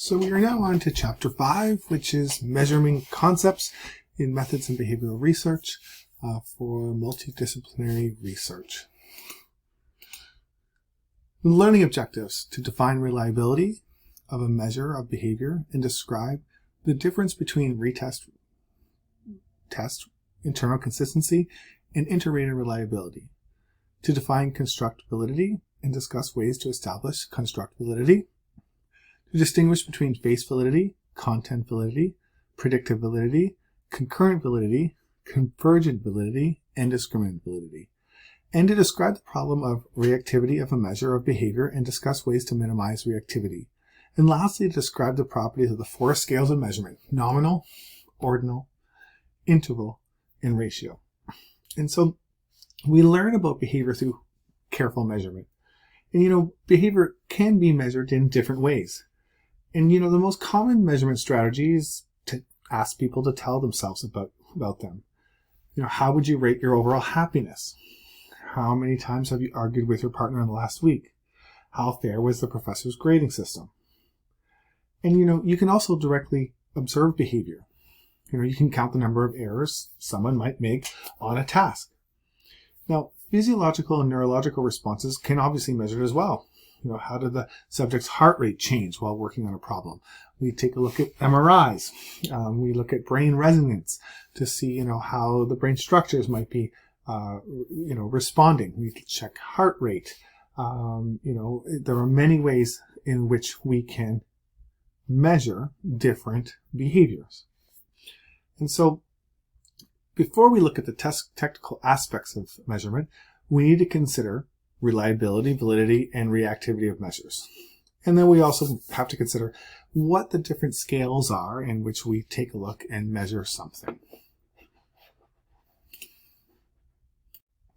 So we are now on to Chapter 5, which is Measuring Concepts in Methods and Behavioral Research for Multidisciplinary Research. Learning objectives to define reliability of a measure of behavior and describe the difference between retest, test, internal consistency, and inter-rater reliability. To define construct validity and discuss ways to establish construct validity. To distinguish between face validity, content validity, predictive validity, concurrent validity, convergent validity, and discriminant validity. And to describe the problem of reactivity of a measure of behavior and discuss ways to minimize reactivity. And lastly, to describe the properties of the four scales of measurement: nominal, ordinal, interval, and ratio. And so we learn about behavior through careful measurement. And behavior can be measured in different ways. And the most common measurement strategy is to ask people to tell themselves about them. How would you rate your overall happiness? How many times have you argued with your partner in the last week? How fair was the professor's grading system? And you can also directly observe behavior. You can count the number of errors someone might make on a task. Now, physiological and neurological responses can obviously be measured as well. How did the subject's heart rate change while working on a problem? We take a look at MRIs. We look at brain resonance to see, how the brain structures might be, responding. We can check heart rate. There are many ways in which we can measure different behaviors. And so before we look at the technical aspects of measurement, we need to consider reliability, validity, and reactivity of measures. And then we also have to consider what the different scales are in which we take a look and measure something.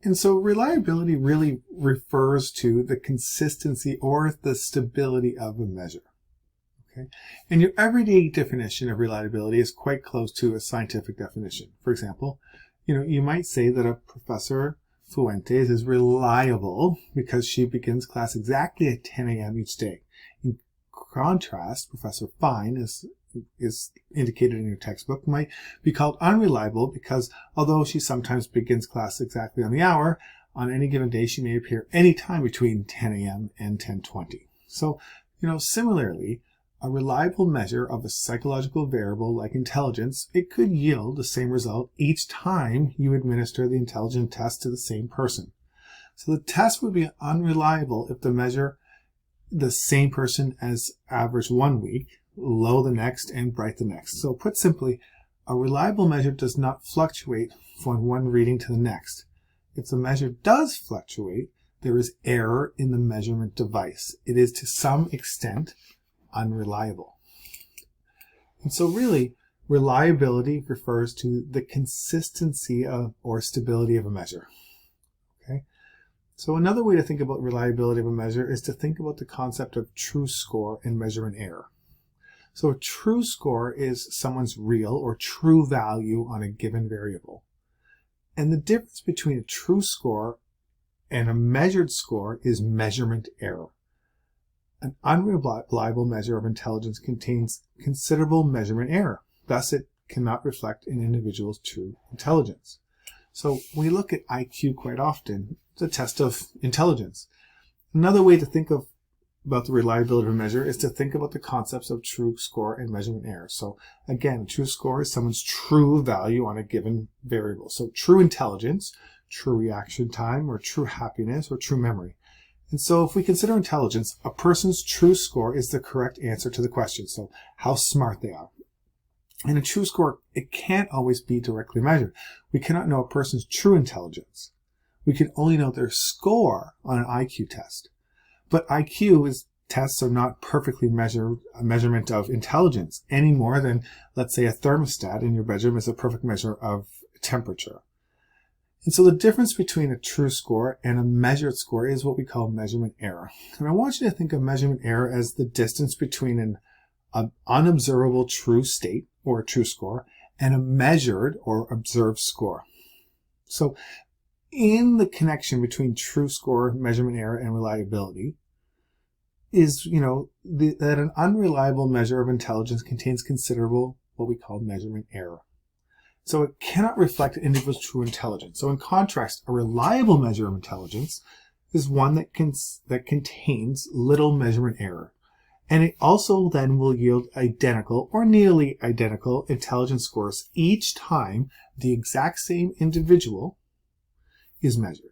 And so reliability really refers to the consistency or the stability of a measure. Okay? And your everyday definition of reliability is quite close to a scientific definition. For example, you might say that a Professor Fuentes is reliable because she begins class exactly at 10 a.m. each day. In contrast, Professor Fine, is indicated in your textbook, might be called unreliable because although she sometimes begins class exactly on the hour, on any given day she may appear any time between 10 a.m. and 10:20. So, similarly, a reliable measure of a psychological variable like intelligence, it could yield the same result each time you administer the intelligence test to the same person. So the test would be unreliable if the measure the same person as average one week, low the next, and bright the next. So put simply, a reliable measure does not fluctuate from one reading to the next. If the measure does fluctuate, there is error in the measurement device. It is to some extent unreliable. And so really, reliability refers to the consistency of or stability of a measure. Okay? So another way to think about reliability of a measure is to think about the concept of true score and measurement error. So a true score is someone's real or true value on a given variable. And the difference between a true score and a measured score is measurement error. An unreliable measure of intelligence contains considerable measurement error. Thus, it cannot reflect an individual's true intelligence. So we look at IQ quite often. It's a test of intelligence. Another way to think about the reliability of a measure is to think about the concepts of true score and measurement error. So again, a true score is someone's true value on a given variable. So true intelligence, true reaction time, or true happiness, or true memory. And so if we consider intelligence, a person's true score is the correct answer to the question. So how smart they are. And a true score, it can't always be directly measured. We cannot know a person's true intelligence. We can only know their score on an IQ test. But tests are not perfectly a measurement of intelligence any more than, let's say, a thermostat in your bedroom is a perfect measure of temperature. And so the difference between a true score and a measured score is what we call measurement error. And I want you to think of measurement error as the distance between an unobservable true state, or a true score, and a measured or observed score. So in the connection between true score, measurement error, and reliability, is, that an unreliable measure of intelligence contains considerable what we call measurement error. So it cannot reflect an individual's true intelligence. So in contrast, a reliable measure of intelligence is one that contains little measurement error. And it also then will yield identical or nearly identical intelligence scores each time the exact same individual is measured.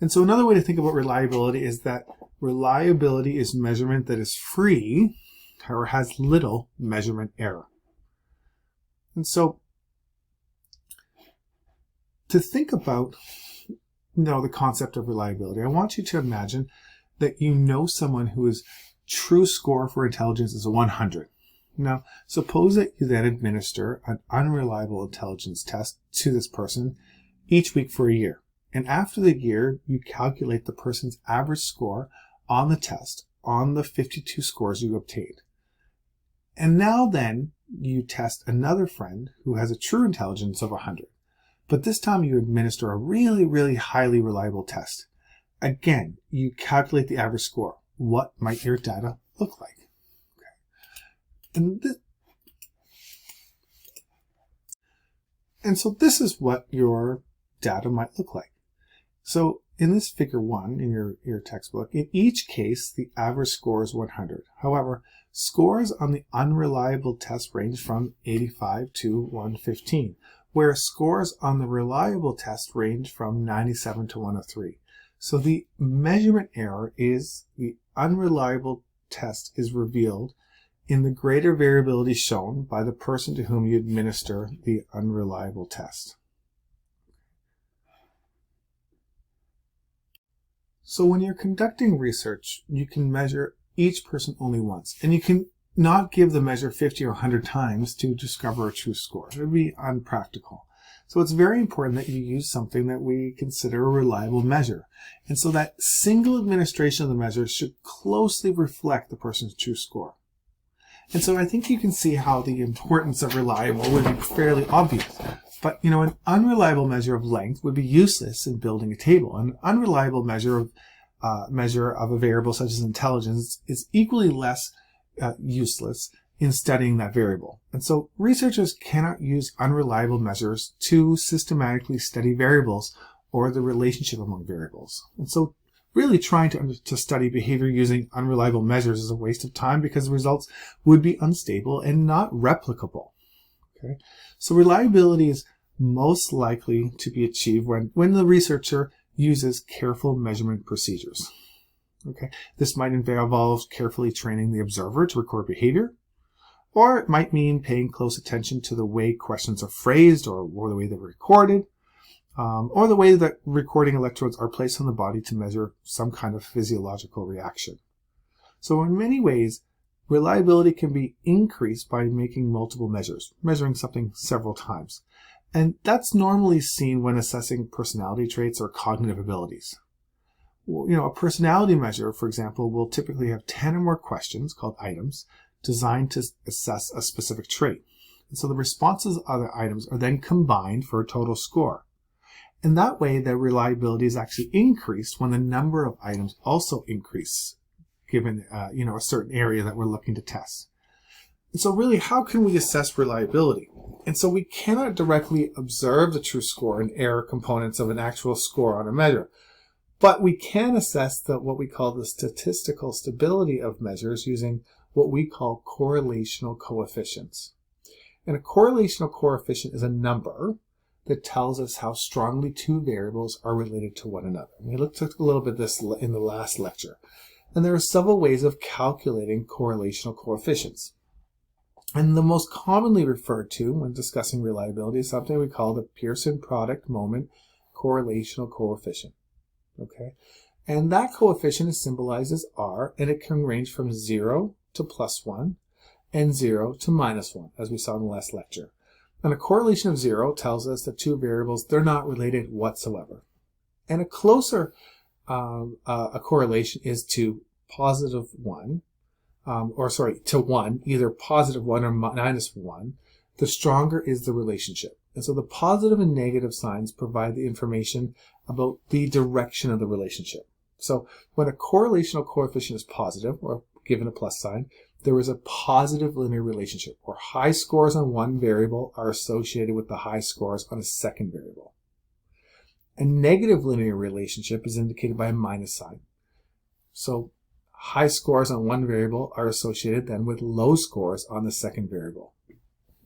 And so another way to think about reliability is that reliability is measurement that is free or has little measurement error. And to think about the concept of reliability, I want you to imagine that you know someone whose true score for intelligence is 100. Now, suppose that you then administer an unreliable intelligence test to this person each week for a year. And after the year, you calculate the person's average score on the test on the 52 scores you obtained. And now then, you test another friend who has a true intelligence of 100. But this time you administer a really, really highly reliable test. Again, you calculate the average score. What might your data look like? Okay. And so this is what your data might look like. So in this figure 1 in your textbook, in each case, the average score is 100. However, scores on the unreliable test range from 85 to 115, whereas scores on the reliable test range from 97 to 103. So the measurement error is the unreliable test is revealed in the greater variability shown by the person to whom you administer the unreliable test. So when you're conducting research, you can measure each person only once, and you can not give the measure 50 or 100 times to discover a true score. It would be unpractical. So it's very important that you use something that we consider a reliable measure. And so that single administration of the measure should closely reflect the person's true score. And so I think you can see how the importance of reliable would be fairly obvious. But, an unreliable measure of length would be useless in building a table. An unreliable measure of a variable such as intelligence is equally less useless in studying that variable. And so researchers cannot use unreliable measures to systematically study variables or the relationship among variables. And so really trying to study behavior using unreliable measures is a waste of time because the results would be unstable and not replicable. Okay? So reliability is most likely to be achieved when the researcher uses careful measurement procedures. Okay? This might involve carefully training the observer to record behavior, or it might mean paying close attention to the way questions are phrased or the way they're recorded, or the way that recording electrodes are placed on the body to measure some kind of physiological reaction. So in many ways, reliability can be increased by making multiple measures, measuring something several times. And that's normally seen when assessing personality traits or cognitive abilities. A personality measure, for example, will typically have 10 or more questions, called items, designed to assess a specific trait. And so the responses of other items are then combined for a total score. And that way, the reliability is actually increased when the number of items also increase, given a certain area that we're looking to test. And so really, how can we assess reliability? And so we cannot directly observe the true score and error components of an actual score on a measure. But we can assess what we call the statistical stability of measures using what we call correlational coefficients. And a correlational coefficient is a number that tells us how strongly two variables are related to one another. We looked a little bit at this in the last lecture. And there are several ways of calculating correlational coefficients. And the most commonly referred to when discussing reliability is something we call the Pearson product moment correlational coefficient. Okay, and that coefficient is symbolized as R, and it can range from 0 to +1 and 0 to -1, as we saw in the last lecture. And a correlation of 0 tells us that two variables, they're not related whatsoever. And a closer a correlation is to +1, to 1, either +1 or -1, the stronger is the relationship. And so the positive and negative signs provide the information about the direction of the relationship. So when a correlational coefficient is positive, or given a plus sign, there is a positive linear relationship where high scores on one variable are associated with the high scores on a second variable. A negative linear relationship is indicated by a minus sign. So high scores on one variable are associated then with low scores on the second variable.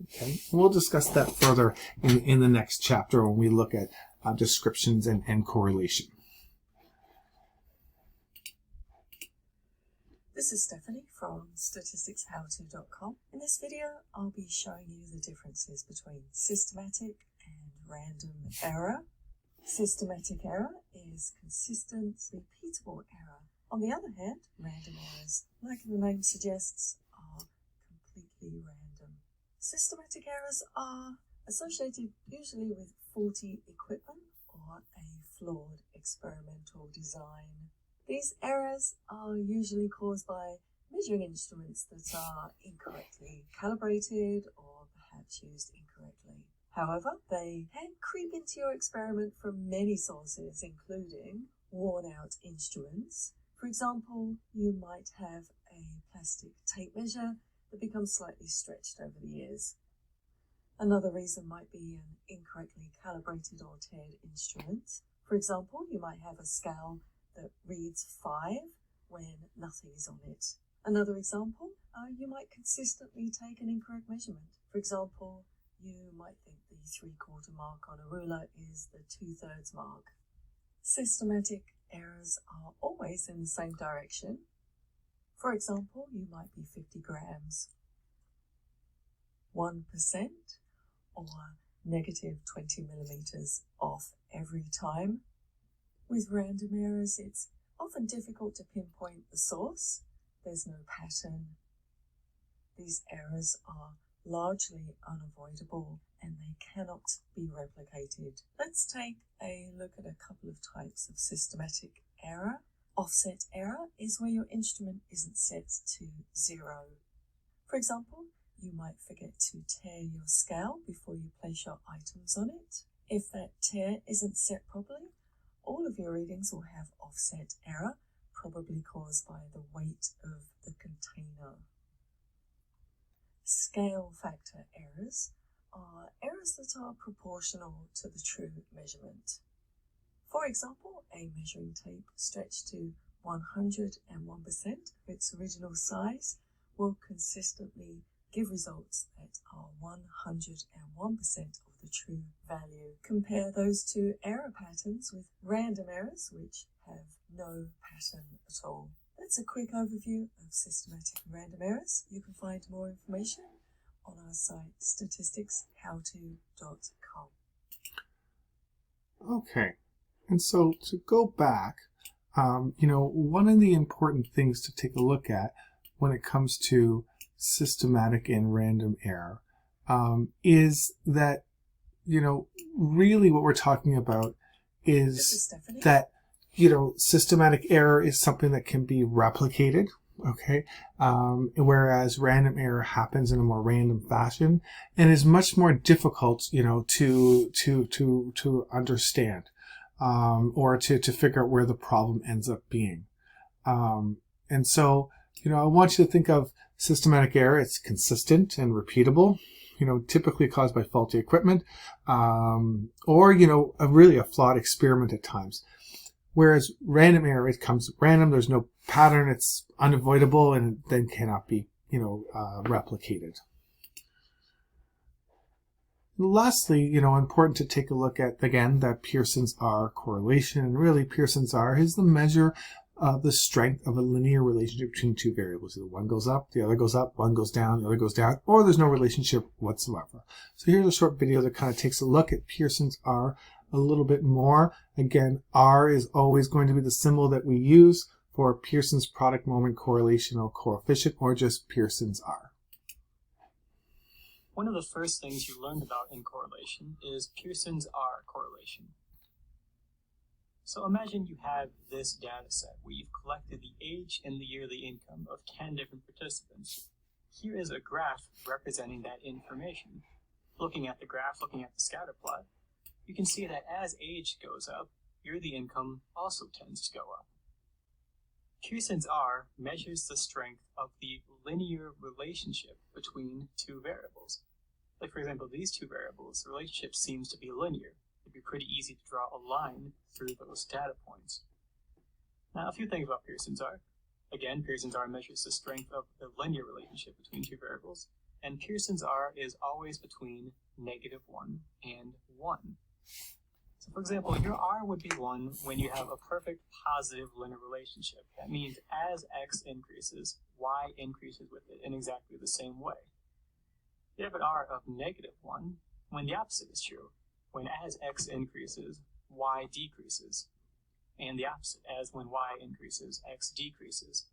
Okay, and we'll discuss that further in the next chapter when we look at descriptions and correlation. This is Stephanie from statisticshowto.com. In this video, I'll be showing you the differences between systematic and random error. Systematic error is consistent, repeatable error. On the other hand, random errors, like the name suggests, are completely random. Systematic errors are associated usually with faulty equipment or a flawed experimental design. These errors are usually caused by measuring instruments that are incorrectly calibrated or perhaps used incorrectly. However, they can creep into your experiment from many sources, including worn-out instruments. For example, you might have a plastic tape measure that becomes slightly stretched over the years. Another reason might be an incorrectly calibrated or tiered instrument. For example, you might have a scale that reads 5 when nothing is on it. Another example, you might consistently take an incorrect measurement. For example, you might think the 3/4 mark on a ruler is the 2/3 mark. Systematic errors are always in the same direction. For example, you might be 50 grams, 1%, or negative 20 millimeters off every time. With random errors, it's often difficult to pinpoint the source. There's no pattern. These errors are largely unavoidable and they cannot be replicated. Let's take a look at a couple of types of systematic error. Offset error is where your instrument isn't set to 0. For example, you might forget to tear your scale before you place your items on it. If that tear isn't set properly, all of your readings will have offset error, probably caused by the weight of the container. Scale factor errors are errors that are proportional to the true measurement. For example, a measuring tape stretched to 101% of its original size will consistently give results that are 101% of the true value. Compare those two error patterns with random errors, which have no pattern at all. That's a quick overview of systematic and random errors. You can find more information on our site, statisticshowto.com. Okay, and so to go back, one of the important things to take a look at when it comes to systematic and random error is that, really what we're talking about is that, systematic error is something that can be replicated, okay? Whereas random error happens in a more random fashion and is much more difficult, to understand, or to figure out where the problem ends up being. And so, I want you to think of systematic error. It's consistent and repeatable, typically caused by faulty equipment, or, a flawed experiment at times. Whereas random error, it comes random, there's no pattern, it's unavoidable, and then cannot be, replicated. Lastly, important to take a look at, again, that Pearson's R correlation. And really, Pearson's R is the measure of the strength of a linear relationship between two variables. Either one goes up, the other goes up, one goes down, the other goes down, or there's no relationship whatsoever. So here's a short video that kind of takes a look at Pearson's R a little bit more. Again, R is always going to be the symbol that we use for Pearson's product moment correlational coefficient, or just Pearson's R. One of the first things you learned about in correlation is Pearson's R correlation. So imagine you have this data set where you've collected the age and the yearly income of 10 different participants. Here is a graph representing that information. Looking at the graph, looking at the scatter plot, you can see that as age goes up, yearly income also tends to go up. Pearson's R measures the strength of the linear relationship between two variables. Like, for example, these two variables, the relationship seems to be linear. It'd be pretty easy to draw a line through those data points. Now, a few things about Pearson's R. Again, Pearson's R measures the strength of the linear relationship between two variables, and Pearson's R is always between -1 and 1. So, for example, your R would be 1 when you have a perfect positive linear relationship. That means as x increases, y increases with it in exactly the same way. You have an R of -1 when the opposite is true, when as x increases, y decreases, and the opposite, as when y increases, x decreases.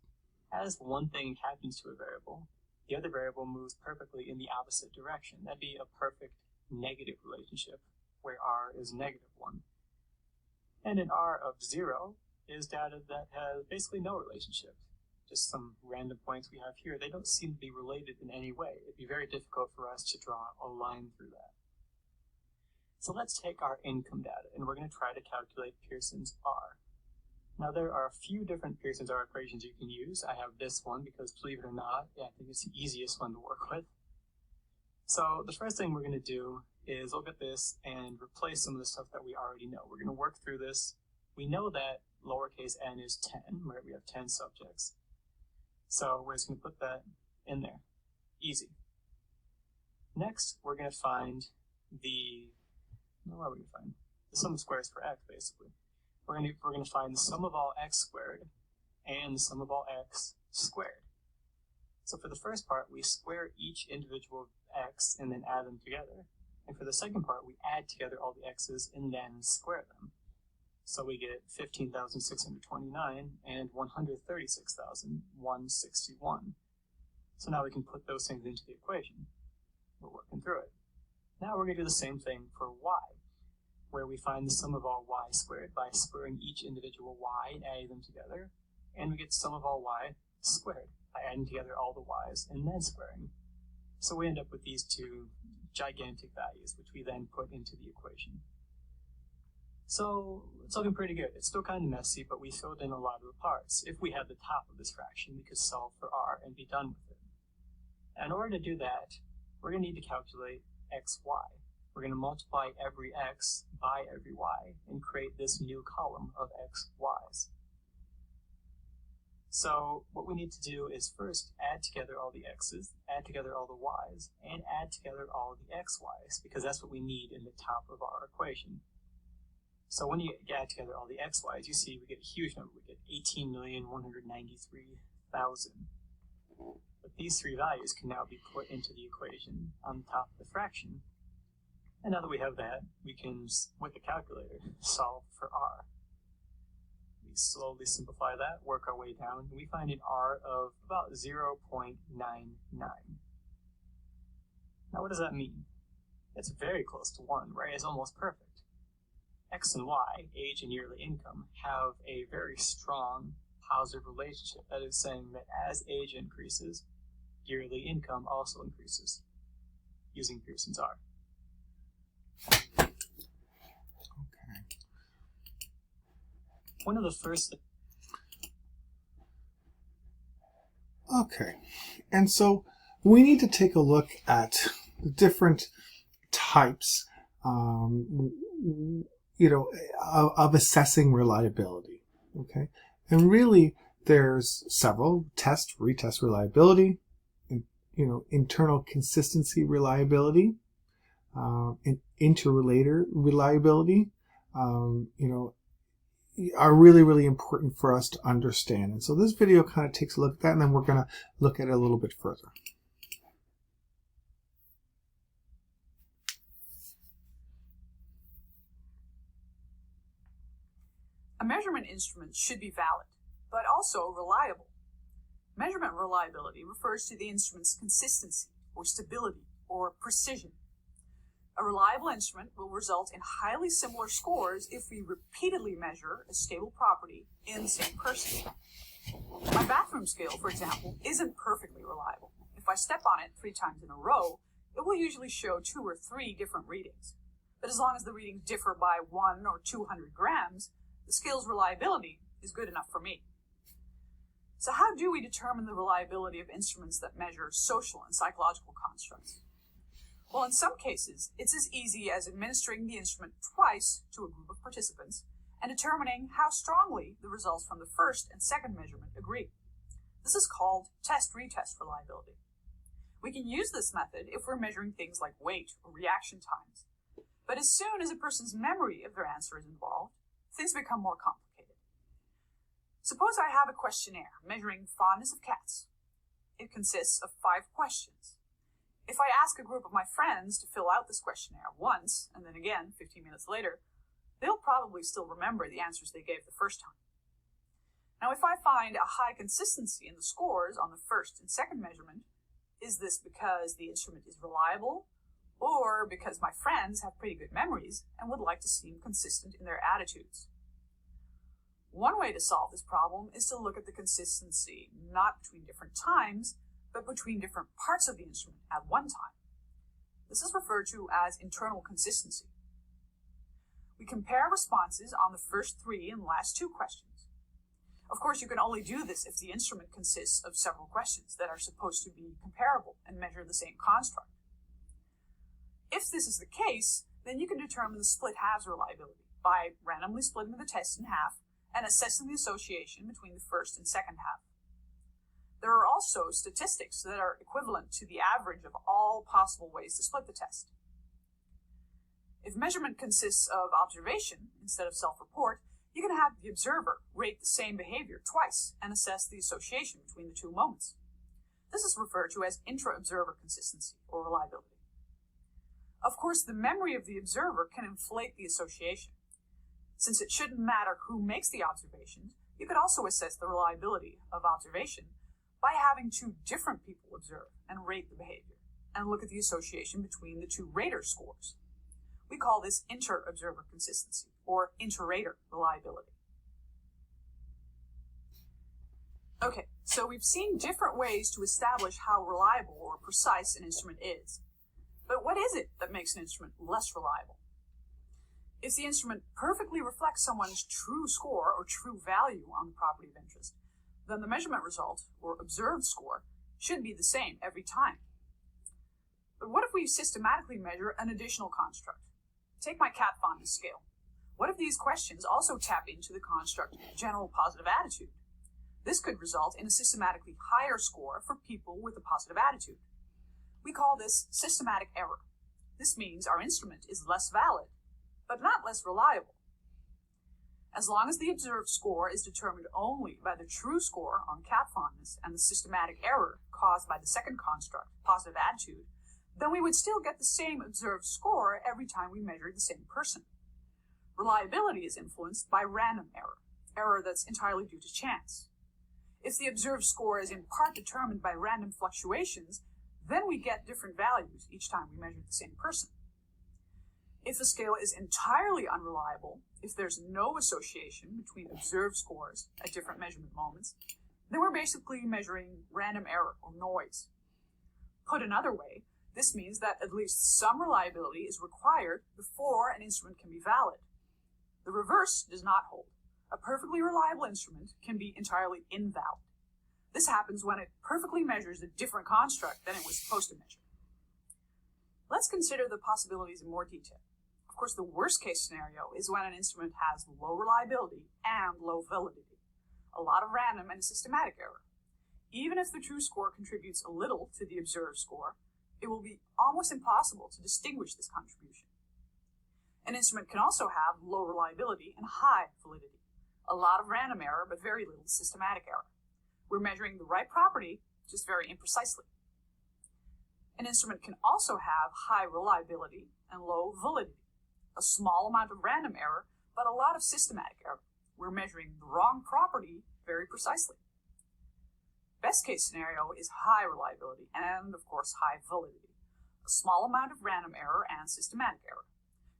As one thing happens to a variable, the other variable moves perfectly in the opposite direction. That'd be a perfect negative relationship, where R is -1. And an R of 0 is data that has basically no relationship. Just some random points we have here. They don't seem to be related in any way. It'd be very difficult for us to draw a line through that. So let's take our income data, and we're going to try to calculate Pearson's R. Now, there are a few different Pearson's R equations you can use. I have this one because, believe it or not, I think it's the easiest one to work with. So the first thing we're going to do is look at this and replace some of the stuff that we already know. We're going to work through this. We know that lowercase n is 10, right? We have 10 subjects. So we're just going to put that in there. Easy. Next, we're going to find the sum of squares for x, basically. We're going to find the sum of all x squared and the sum of all x squared. So for the first part, we square each individual x and then add them together. And for the second part, we add together all the x's and then square them. So we get 15,629 and 136,161. So now we can put those things into the equation. We're working through it. Now we're going to do the same thing for y, where we find the sum of all y squared by squaring each individual y and adding them together. And we get the sum of all y squared by adding together all the y's and then squaring. So we end up with these two gigantic values, which we then put into the equation. So it's looking pretty good. It's still kind of messy, but we filled in a lot of the parts. If we had the top of this fraction, we could solve for r and be done with it. And in order to do that, we're going to need to calculate xy. We're going to multiply every x by every y and create this new column of xy's. So what we need to do is first add together all the x's, add together all the y's, and add together all the xy's, because that's what we need in the top of our equation. So when you add together all the xy's, you see we get a huge number. We get 18,193,000. But these three values can now be put into the equation on the top of the fraction. And now that we have that, we can, with the calculator, solve for r. We slowly simplify that, work our way down, and we find an r of about 0.99. Now what does that mean? It's very close to 1, right? It's almost perfect. X and Y, age and yearly income, have a very strong positive relationship. That is saying that as age increases, yearly income also increases, using Pearson's R. Okay. One of the first... Okay. And so we need to take a look at the different types, of assessing reliability. Okay. And really, there's several: test, retest reliability, internal consistency reliability, and interrelator reliability, are really, really important for us to understand. And so this video kind of takes a look at that, and then we're going to look at it a little bit further. A measurement instrument should be valid, but also reliable. Measurement reliability refers to the instrument's consistency, or stability, or precision. A reliable instrument will result in highly similar scores if we repeatedly measure a stable property in the same person. My bathroom scale, for example, isn't perfectly reliable. If I step on it 3 times in a row, it will usually show 2 or 3 different readings. But as long as the readings differ by 1 or 200 grams, the scale's reliability is good enough for me. So how do we determine the reliability of instruments that measure social and psychological constructs? Well, in some cases, it's as easy as administering the instrument twice to a group of participants and determining how strongly the results from the first and second measurement agree. This is called test-retest reliability. We can use this method if we're measuring things like weight or reaction times. But as soon as a person's memory of their answer is involved, things become more complicated. Suppose I have a questionnaire measuring fondness of cats. It consists of 5 questions. If I ask a group of my friends to fill out this questionnaire once, and then again 15 minutes later, they'll probably still remember the answers they gave the first time. Now, if I find a high consistency in the scores on the first and second measurement, is this because the instrument is reliable, or because my friends have pretty good memories and would like to seem consistent in their attitudes? One way to solve this problem is to look at the consistency not between different times, but between different parts of the instrument at one time. This is referred to as internal consistency. We compare responses on the first 3 and last 2 questions. Of course, you can only do this if the instrument consists of several questions that are supposed to be comparable and measure the same construct. If this is the case, then you can determine the split halves reliability by randomly splitting the test in half and assessing the association between the first and second half. There are also statistics that are equivalent to the average of all possible ways to split the test. If measurement consists of observation instead of self-report, you can have the observer rate the same behavior twice and assess the association between the 2 moments. This is referred to as intra-observer consistency or reliability. Of course, the memory of the observer can inflate the association. Since it shouldn't matter who makes the observations, you could also assess the reliability of observation by having 2 different people observe and rate the behavior, and look at the association between the 2 rater scores. We call this inter-observer consistency, or inter-rater reliability. Okay, so we've seen different ways to establish how reliable or precise an instrument is. But what is it that makes an instrument less reliable? If the instrument perfectly reflects someone's true score or true value on the property of interest, then the measurement result, or observed score, should be the same every time. But what if we systematically measure an additional construct? Take my cat fondness scale. What if these questions also tap into the construct general positive attitude? This could result in a systematically higher score for people with a positive attitude. We call this systematic error. This means our instrument is less valid, but not less reliable. As long as the observed score is determined only by the true score on cat fondness and the systematic error caused by the second construct, positive attitude, then we would still get the same observed score every time we measured the same person. Reliability is influenced by random error that's entirely due to chance. If the observed score is in part determined by random fluctuations, then we get different values each time we measure the same person. If the scale is entirely unreliable, if there's no association between observed scores at different measurement moments, then we're basically measuring random error or noise. Put another way, this means that at least some reliability is required before an instrument can be valid. The reverse does not hold. A perfectly reliable instrument can be entirely invalid. This happens when it perfectly measures a different construct than it was supposed to measure. Let's consider the possibilities in more detail. Of course, the worst case scenario is when an instrument has low reliability and low validity, a lot of random and systematic error. Even if the true score contributes a little to the observed score, it will be almost impossible to distinguish this contribution. An instrument can also have low reliability and high validity, a lot of random error but very little systematic error. We're measuring the right property, just very imprecisely. An instrument can also have high reliability and low validity, a small amount of random error but a lot of systematic error. We're measuring the wrong property very precisely. Best case scenario is high reliability and, of course, high validity, a small amount of random error and systematic error.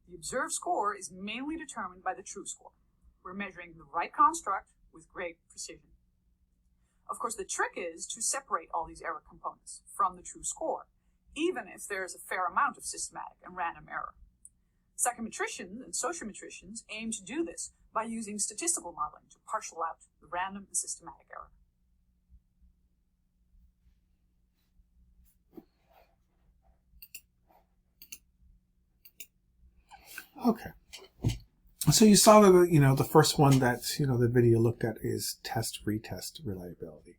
The observed score is mainly determined by the true score. We're measuring the right construct with great precision. Of course, the trick is to separate all these error components from the true score, even if there's a fair amount of systematic and random error. Psychometricians and sociometricians aim to do this by using statistical modeling to partial out the random and systematic error. Okay. So you saw that, the first one that, the video looked at is test-retest reliability.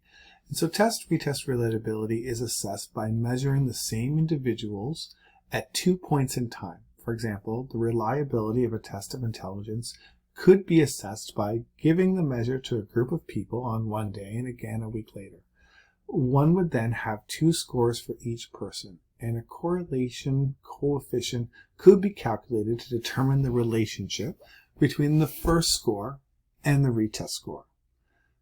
And so test-retest reliability is assessed by measuring the same individuals at 2 points in time. For example, the reliability of a test of intelligence could be assessed by giving the measure to a group of people on one day and again a week later. One would then have 2 scores for each person, and a correlation coefficient could be calculated to determine the relationship between the first score and the retest score.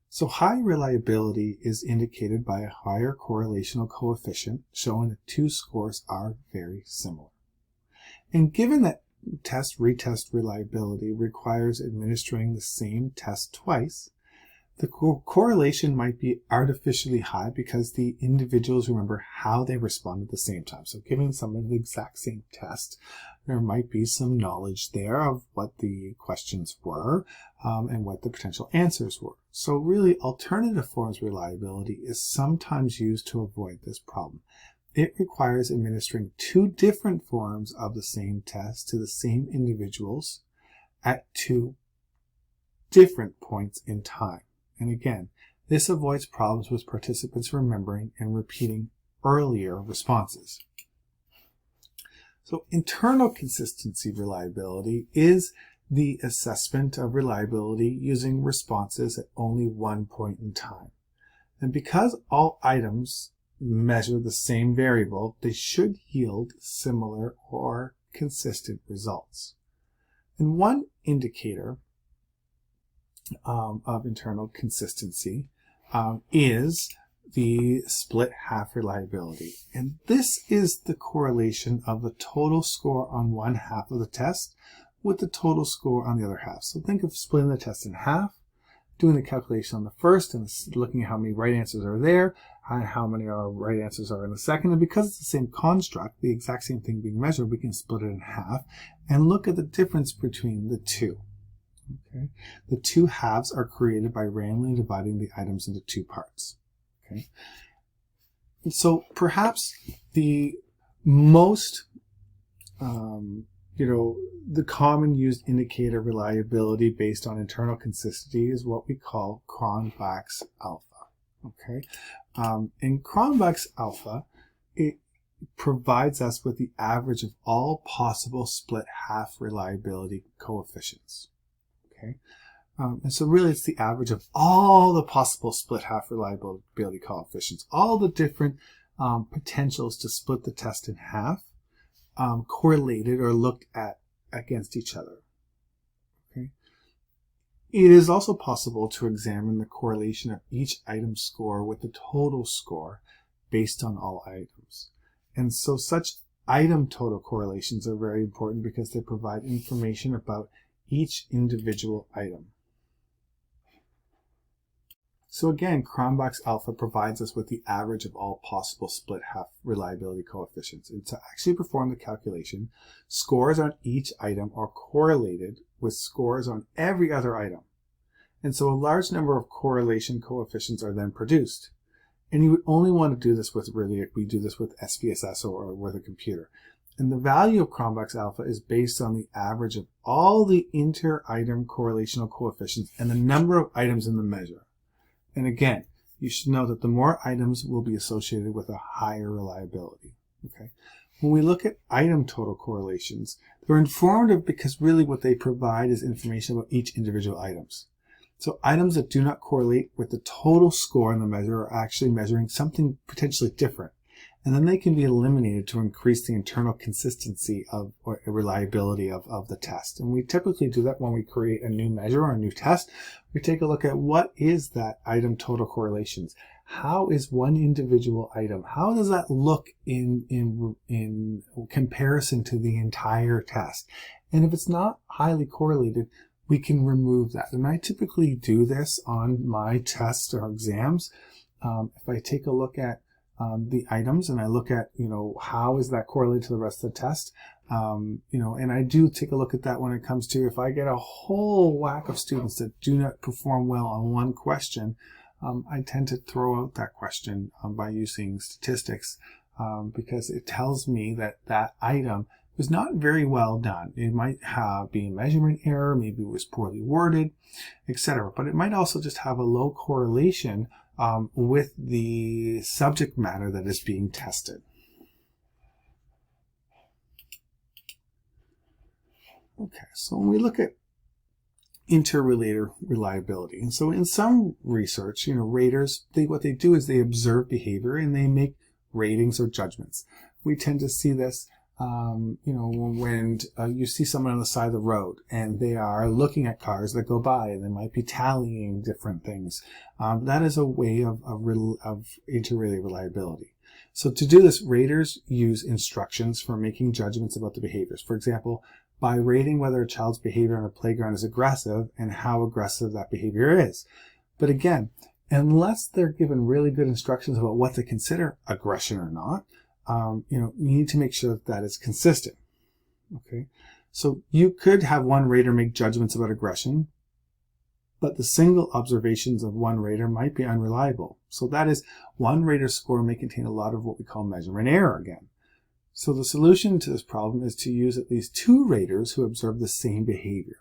So high reliability is indicated by a higher correlational coefficient, showing that 2 scores are very similar. And given that test-retest reliability requires administering the same test twice, the correlation might be artificially high because the individuals remember how they responded at the same time. So giving someone the exact same test, there might be some knowledge there of what the questions were and what the potential answers were. So really, alternative forms of reliability is sometimes used to avoid this problem. It requires administering 2 different forms of the same test to the same individuals at 2 different points in time. And again, this avoids problems with participants remembering and repeating earlier responses. So internal consistency reliability is the assessment of reliability using responses at only 1 point in time. And because all items measure the same variable, they should yield similar or consistent results. And one indicator of internal consistency is the split half reliability. And this is the correlation of the total score on one half of the test with the total score on the other half. So think of splitting the test in half, doing the calculation on the first and looking at how many right answers are there and how many right answers are in the second. And because it's the same construct, the exact same thing being measured, we can split it in half and look at the difference between the two. Okay. The 2 halves are created by randomly dividing the items into 2 parts. Okay. And so perhaps the most, the common used indicator of reliability based on internal consistency is what we call Cronbach's alpha. Okay. In Cronbach's alpha, it provides us with the average of all possible split half reliability coefficients. Okay. And so really it's the average of all the possible split half reliability coefficients, all the different potentials to split the test in half, correlated or looked at against each other. Okay. It is also possible to examine the correlation of each item score with the total score based on all items. And so such item total correlations are very important because they provide information about each individual item. So again, Cronbach's alpha provides us with the average of all possible split half reliability coefficients. And to actually perform the calculation, scores on each item are correlated with scores on every other item. And so a large number of correlation coefficients are then produced. And you would only want to do this with we do this with SPSS or with a computer. And the value of Cronbach's alpha is based on the average of all the inter-item correlational coefficients and the number of items in the measure. And again, you should know that the more items will be associated with a higher reliability. Okay. When we look at item total correlations, they're informative because really what they provide is information about each individual items. So items that do not correlate with the total score in the measure are actually measuring something potentially different. And then they can be eliminated to increase the internal consistency of or reliability of the test. And we typically do that when we create a new measure or a new test. We take a look at what is that item total correlations. How is one individual item? How does that look in comparison to the entire test? And if it's not highly correlated, we can remove that. And I typically do this on my tests or exams. If I take a look at the items and I look at, how is that correlated to the rest of the test? And I do take a look at that when it comes to if I get a whole whack of students that do not perform well on one question, I tend to throw out that question by using statistics because it tells me that that item was not very well done. It might be a measurement error, maybe it was poorly worded, etc. But it might also just have a low correlation with the subject matter that is being tested. Okay, so when we look at interrelator reliability, and so in some research, raters, what they do is they observe behavior and they make ratings or judgments. We tend to see this, when you see someone on the side of the road and they are looking at cars that go by and they might be tallying different things. That is a way of interrelator reliability. So to do this, raters use instructions for making judgments about the behaviors. For example, by rating whether a child's behavior on a playground is aggressive and how aggressive that behavior is. But again, unless they're given really good instructions about what to consider aggression or not, you need to make sure that is consistent. Okay, so you could have one rater make judgments about aggression, but the single observations of one rater might be unreliable. So that is, one rater score may contain a lot of what we call measurement error again. So the solution to this problem is to use at least two raters who observe the same behavior.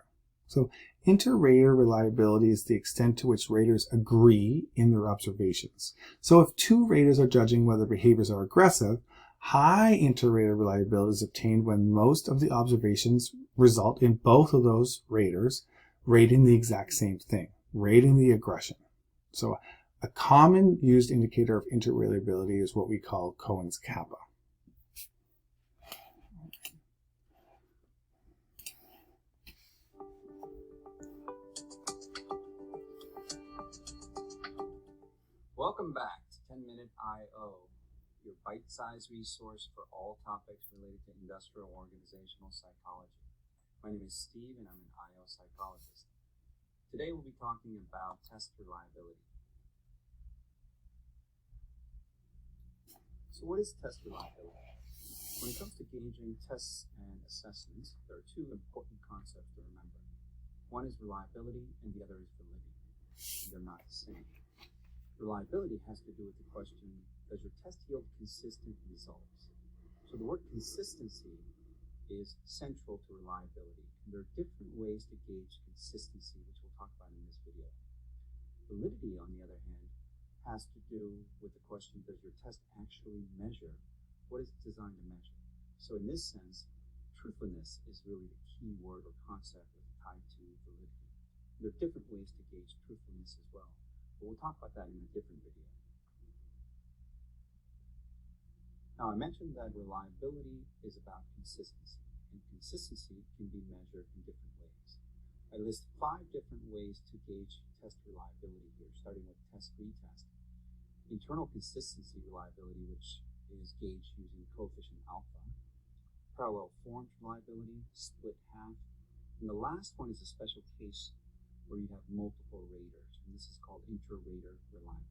So inter-rater reliability is the extent to which raters agree in their observations. So if two raters are judging whether behaviors are aggressive, high inter-rater reliability is obtained when most of the observations result in both of those raters rating the exact same thing, rating the aggression. So a common used indicator of inter-reliability is what we call Cohen's kappa. Welcome back to 10-Minute I.O., your bite-sized resource for all topics related to industrial organizational psychology. My name is Steve and I'm an I.O. psychologist. Today we'll be talking about test reliability. So what is test reliability? When it comes to gauging tests and assessments, there are two important concepts to remember. One is reliability and the other is validity. They're not the same. Reliability has to do with the question, does your test yield consistent results? So the word consistency is central to reliability. And there are different ways to gauge consistency, which we'll talk about in this video. Validity, on the other hand, has to do with the question, does your test actually measure what it's designed to measure? So in this sense, truthfulness is really the key word or concept tied to validity. There are different ways to gauge truthfulness as well. But we'll talk about that in a different video. Now, I mentioned that reliability is about consistency, and consistency can be measured in different ways. I list 5 different ways to gauge test reliability here, starting with test-retest. Internal consistency reliability, which is gauged using coefficient alpha. Parallel forms reliability, split half. And the last one is a special case where you have multiple raters, and this is called inter-rater reliability.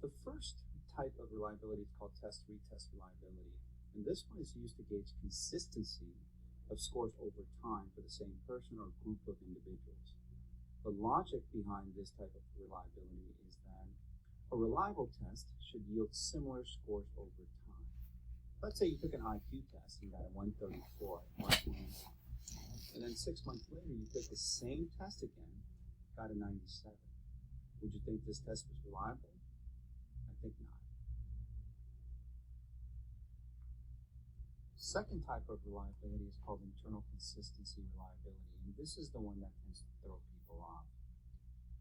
The first type of reliability is called test-retest reliability, and this one is used to gauge consistency of scores over time for the same person or group of individuals. The logic behind this type of reliability is that a reliable test should yield similar scores over time. Let's say you took an IQ test and got a 134 at 120. And then 6 months later, you took the same test again, got a 97. Would you think this test was reliable? I think not. Second type of reliability is called internal consistency reliability, and this is the one that tends to throw people off.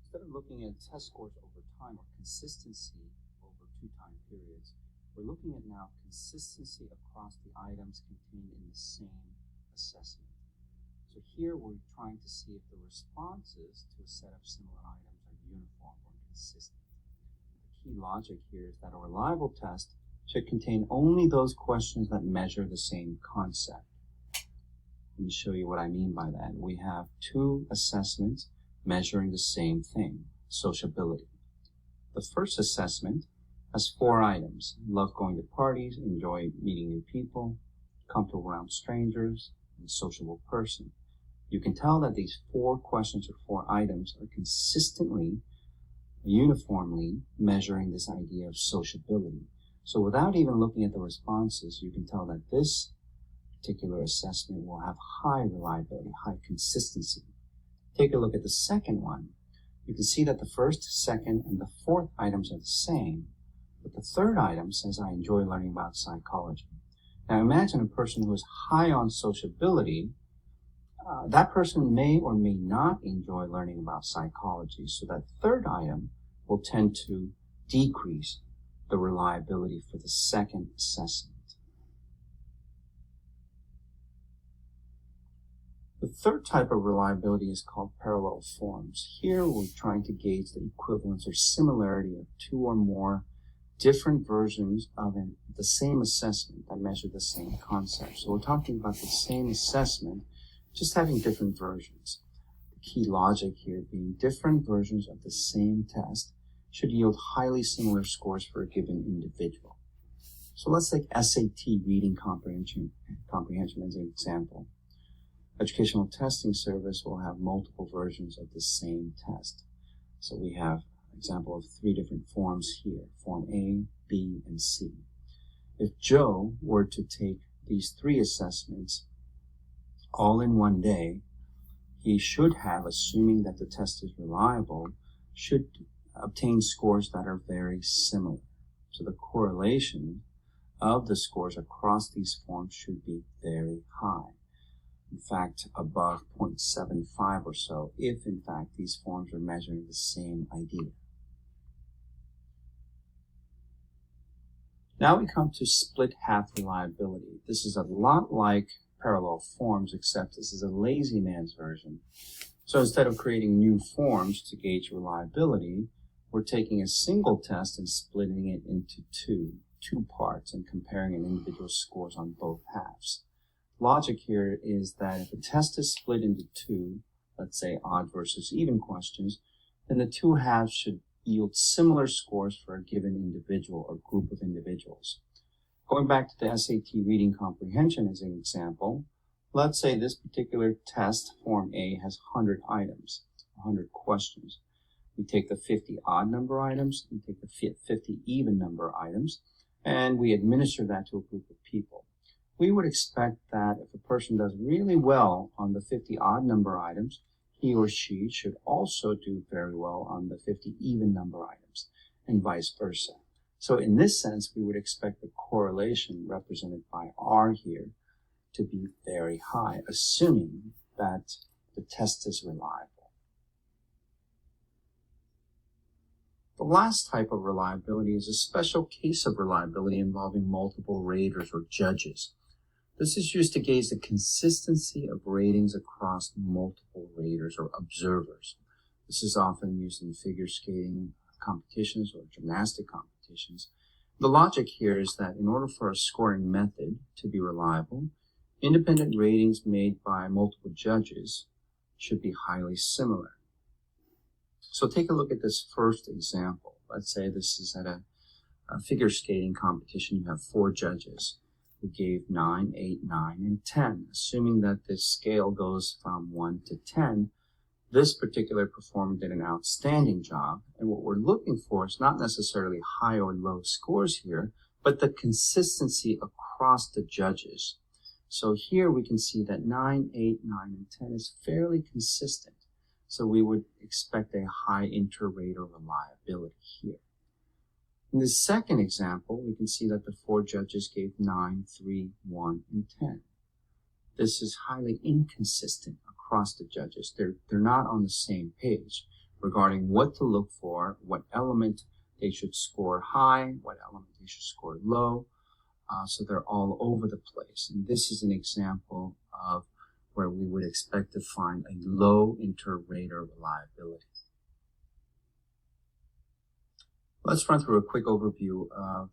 Instead of looking at test scores over time or consistency over 2 time periods, we're looking at now consistency across the items contained in the same assessment. So here we're trying to see if the responses to a set of similar items are uniform or consistent. The key logic here is that a reliable test should contain only those questions that measure the same concept. Let me show you what I mean by that. We have 2 assessments measuring the same thing, sociability. The first assessment has 4 items: love going to parties, enjoy meeting new people, comfortable around strangers, and sociable person. You can tell that these 4 questions or 4 items are consistently, uniformly measuring this idea of sociability. So without even looking at the responses, you can tell that this particular assessment will have high reliability, high consistency. Take a look at the second one. You can see that the first, second, and the fourth items are the same, but the third item says, I enjoy learning about psychology. Now imagine a person who is high on sociability. That person may or may not enjoy learning about psychology, so that third item will tend to decrease the reliability for the second assessment. The third type of reliability is called parallel forms. Here we're trying to gauge the equivalence or similarity of two or more different versions of the same assessment that measure the same concept. So we're talking about the same assessment, just having different versions. The key logic here being different versions of the same test should yield highly similar scores for a given individual. So let's take SAT reading comprehension as an example. Educational Testing Service will have multiple versions of the same test. So we have an example of 3 different forms here, Form A, B, and C. If Joe were to take these 3 assessments all in one day, he should have, assuming that the test is reliable, should obtain scores that are very similar. So the correlation of the scores across these forms should be very high. In fact, above 0.75 or so, if in fact these forms are measuring the same idea. Now we come to split half reliability. This is a lot like parallel forms, except this is a lazy man's version. So instead of creating new forms to gauge reliability, we're taking a single test and splitting it into two parts and comparing an individual's scores on both halves. Logic here is that if a test is split into 2, let's say odd versus even questions, then the 2 halves should yield similar scores for a given individual or group of individuals. Going back to the SAT reading comprehension as an example, let's say this particular test, Form A, has 100 items, 100 questions. We take the 50 odd number items, we take the 50 even number items, and we administer that to a group of people. We would expect that if a person does really well on the 50 odd number items, he or she should also do very well on the 50 even number items, and vice versa. So in this sense, we would expect the correlation represented by R here to be very high, assuming that the test is reliable. The last type of reliability is a special case of reliability involving multiple raters or judges. This is used to gauge the consistency of ratings across multiple raters or observers. This is often used in figure skating competitions or gymnastic competitions. The logic here is that in order for a scoring method to be reliable, independent ratings made by multiple judges should be highly similar. So take a look at this first example. Let's say this is at a figure skating competition. You have 4 judges who gave 9, 8, 9, and 10. Assuming that this scale goes from 1 to 10, this particular performer did an outstanding job. And what we're looking for is not necessarily high or low scores here, but the consistency across the judges. So here we can see that 9, 8, 9, and 10 is fairly consistent. So we would expect a high inter-rater reliability here. In the second example, we can see that the 4 judges gave 9, 3, 1, and 10. This is highly inconsistent across the judges. They're not on the same page regarding what to look for, what element they should score high, what element they should score low. So they're all over the place. And this is an example of where we would expect to find a low inter-rater reliability. Let's run through a quick overview of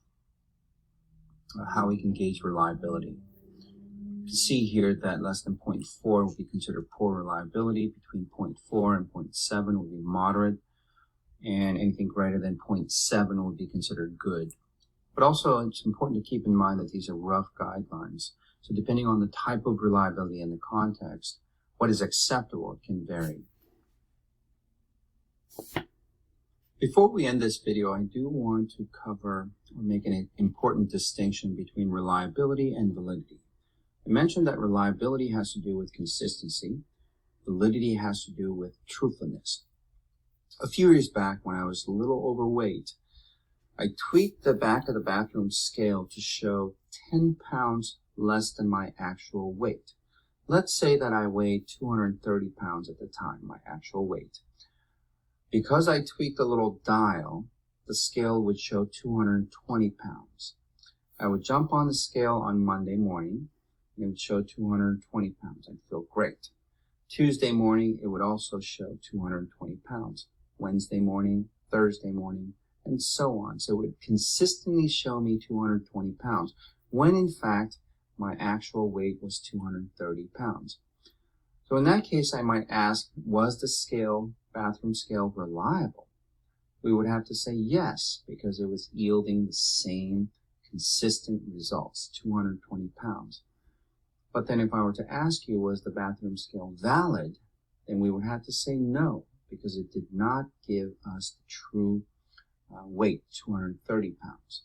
how we can gauge reliability. You can see here that less than 0.4 will be considered poor reliability, between 0.4 and 0.7 will be moderate, and anything greater than 0.7 will be considered good. But also it's important to keep in mind that these are rough guidelines. So depending on the type of reliability and the context, what is acceptable can vary. Before we end this video, I do want to cover or make an important distinction between reliability and validity. I mentioned that reliability has to do with consistency. Validity has to do with truthfulness. A few years back, when I was a little overweight, I tweaked the back of the bathroom scale to show 10 pounds less than my actual weight. Let's say that I weighed 230 pounds at the time, my actual weight. Because I tweaked the little dial, the scale would show 220 pounds. I would jump on the scale on Monday morning, and it would show 220 pounds. I'd feel great. Tuesday morning, it would also show 220 pounds. Wednesday morning, Thursday morning, and so on. So it would consistently show me 220 pounds, when in fact, my actual weight was 230 pounds. So in that case, I might ask, was the bathroom scale reliable? We would have to say yes, because it was yielding the same consistent results, 220 pounds. But then if I were to ask you, was the bathroom scale valid? Then we would have to say no, because it did not give us the true weight, 230 pounds.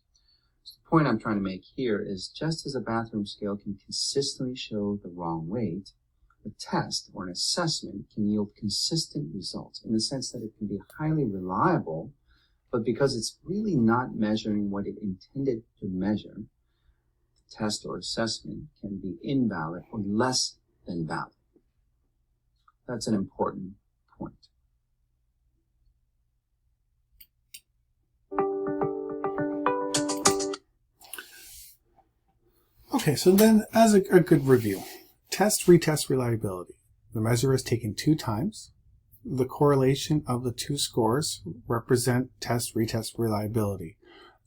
So the point I'm trying to make here is, just as a bathroom scale can consistently show the wrong weight, a test or an assessment can yield consistent results in the sense that it can be highly reliable, but because it's really not measuring what it intended to measure, the test or assessment can be invalid or less than valid. That's an important point. Okay, so then as a good review, test, retest reliability. The measure is taken 2 times. The correlation of the 2 scores represent test, retest reliability.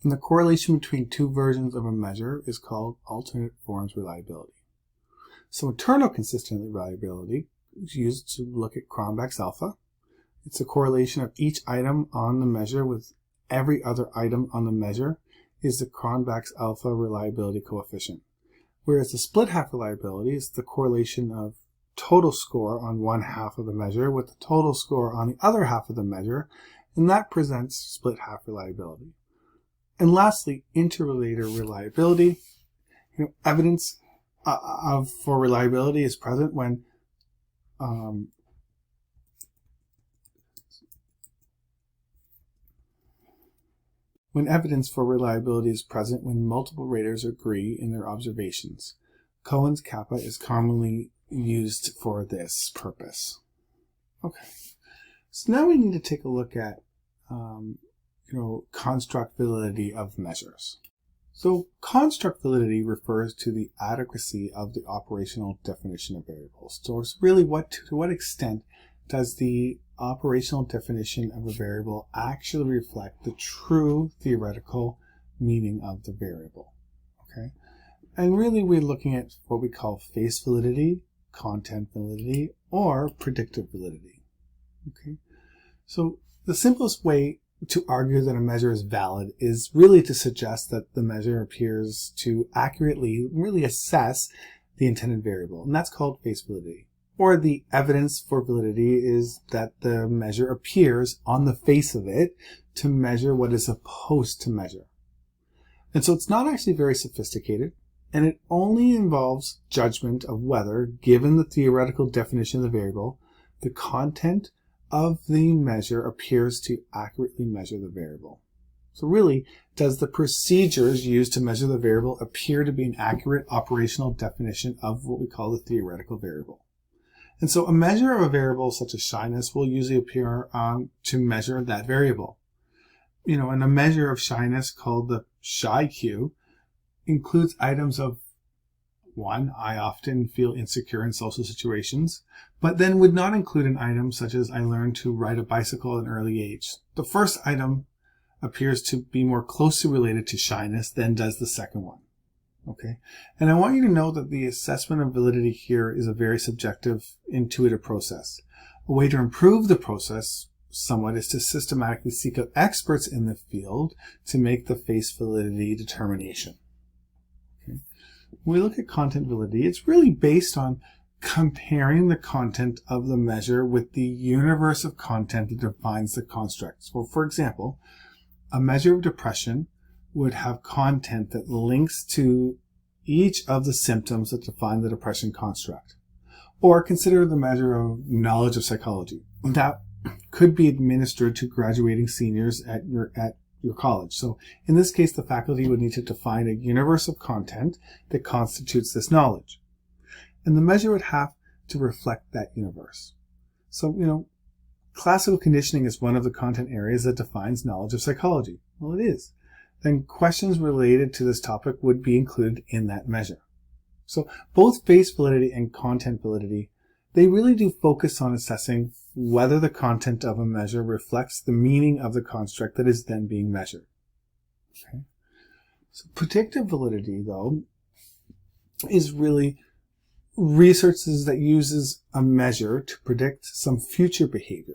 And the correlation between 2 versions of a measure is called alternate forms reliability. So internal consistent reliability is used to look at Cronbach's alpha. It's a correlation of each item on the measure with every other item on the measure is the Cronbach's alpha reliability coefficient. Whereas the split half reliability is the correlation of total score on one half of the measure with the total score on the other half of the measure, and that presents split half reliability. And lastly, interrelator reliability. Evidence for reliability is present when evidence for reliability is present when multiple raters agree in their observations. Cohen's kappa is commonly used for this purpose. Okay, so now we need to take a look at construct validity of measures. So construct validity refers to the adequacy of the operational definition of variables. So it's really to what extent does the operational definition of a variable actually reflect the true theoretical meaning of the variable. Okay, and really we're looking at what we call face validity, content validity, or predictive validity. Okay, so the simplest way to argue that a measure is valid is really to suggest that the measure appears to accurately really assess the intended variable, and that's called face validity. Or the evidence for validity is that the measure appears on the face of it to measure what is supposed to measure. And so it's not actually very sophisticated, and it only involves judgment of whether, given the theoretical definition of the variable, the content of the measure appears to accurately measure the variable. So really, does the procedures used to measure the variable appear to be an accurate operational definition of what we call the theoretical variable? And so a measure of a variable such as shyness will usually appear to measure that variable. And a measure of shyness called the ShyQ includes items of 1, I often feel insecure in social situations, but then would not include an item such as I learned to ride a bicycle at an early age. The first item appears to be more closely related to shyness than does the second one. Okay, and I want you to know that the assessment of validity here is a very subjective, intuitive process. A way to improve the process somewhat is to systematically seek out experts in the field to make the face validity determination. Okay. When we look at content validity, it's really based on comparing the content of the measure with the universe of content that defines the construct. So, for example, a measure of depression would have content that links to each of the symptoms that define the depression construct. Or consider the measure of knowledge of psychology. That could be administered to graduating seniors at your college. So in this case, the faculty would need to define a universe of content that constitutes this knowledge. And the measure would have to reflect that universe. So, classical conditioning is one of the content areas that defines knowledge of psychology. Well, it is. Then questions related to this topic would be included in that measure. So both face validity and content validity, they really do focus on assessing whether the content of a measure reflects the meaning of the construct that is then being measured. Okay. So predictive validity, though, is really research that uses a measure to predict some future behavior,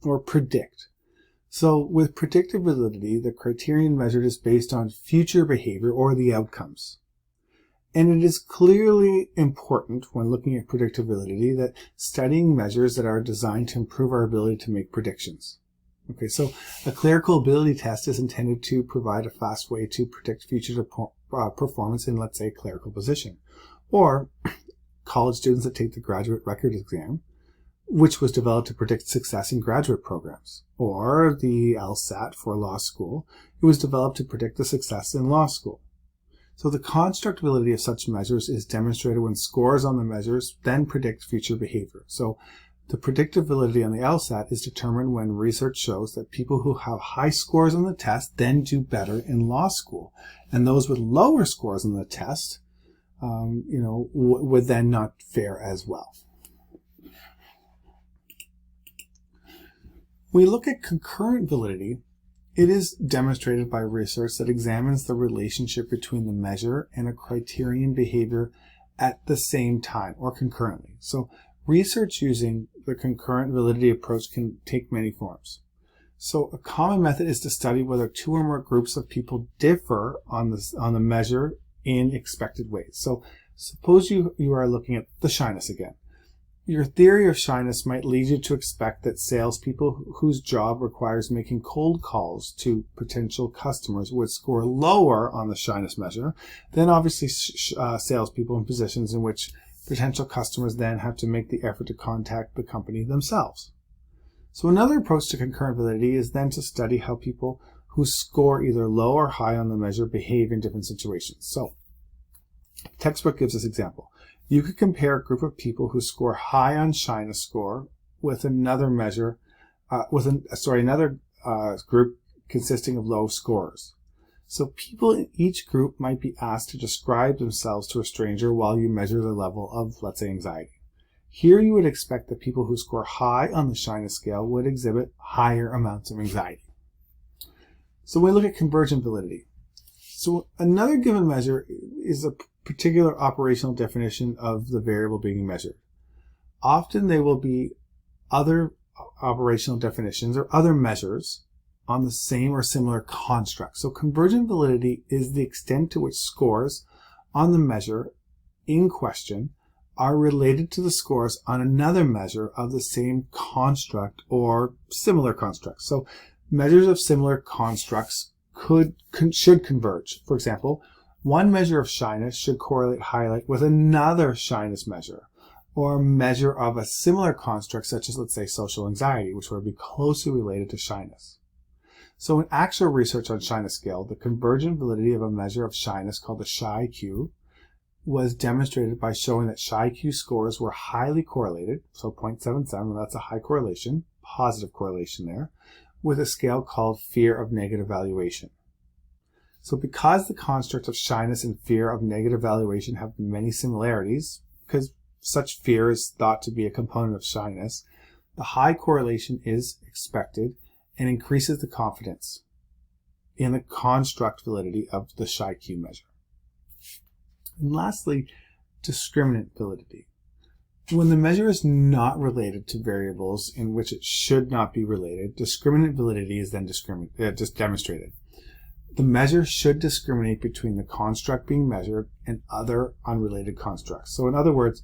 or predict. So with predictive validity, the criterion measured is based on future behavior or the outcomes. And it is clearly important when looking at predictive validity that studying measures that are designed to improve our ability to make predictions. Okay, so a clerical ability test is intended to provide a fast way to predict future performance in, let's say, a clerical position. Or college students that take the graduate record exam, which was developed to predict success in graduate programs. Or the LSAT for law school, it was developed to predict the success in law school. So the construct validity of such measures is demonstrated when scores on the measures then predict future behavior. So the predictive validity on the LSAT is determined when research shows that people who have high scores on the test then do better in law school. And those with lower scores on the test, would then not fare as well. We look at concurrent validity. It is demonstrated by research that examines the relationship between the measure and a criterion behavior at the same time or concurrently. So research using the concurrent validity approach can take many forms. So a common method is to study whether two or more groups of people differ on the measure in expected ways. So suppose you are looking at the shyness again. Your theory of shyness might lead you to expect that salespeople whose job requires making cold calls to potential customers would score lower on the shyness measure than obviously salespeople in positions in which potential customers then have to make the effort to contact the company themselves. So another approach to concurrent validity is then to study how people who score either low or high on the measure behave in different situations. So textbook gives this example. You could compare a group of people who score high on shyness score with another measure, another group consisting of low scorers. So people in each group might be asked to describe themselves to a stranger while you measure their level of, let's say, anxiety. Here you would expect that people who score high on the shyness scale would exhibit higher amounts of anxiety. So when we look at convergent validity. So another given measure is a particular operational definition of the variable being measured. Often there will be other operational definitions or other measures on the same or similar construct. So convergent validity is the extent to which scores on the measure in question are related to the scores on another measure of the same construct or similar constructs. So measures of similar constructs should converge. For example, one measure of shyness should correlate highlight with another shyness measure, or a measure of a similar construct such as, let's say, social anxiety, which would be closely related to shyness. So in actual research on shyness scale, the convergent validity of a measure of shyness called the ShyQ was demonstrated by showing that ShyQ scores were highly correlated, so 0.77, that's a high correlation, positive correlation there, with a scale called fear of negative valuation. So because the construct of shyness and fear of negative valuation have many similarities, because such fear is thought to be a component of shyness, the high correlation is expected and increases the confidence in the construct validity of the ShyQ measure. And lastly, discriminant validity. When the measure is not related to variables in which it should not be related, discriminant validity is then demonstrated. The measure should discriminate between the construct being measured and other unrelated constructs. So in other words,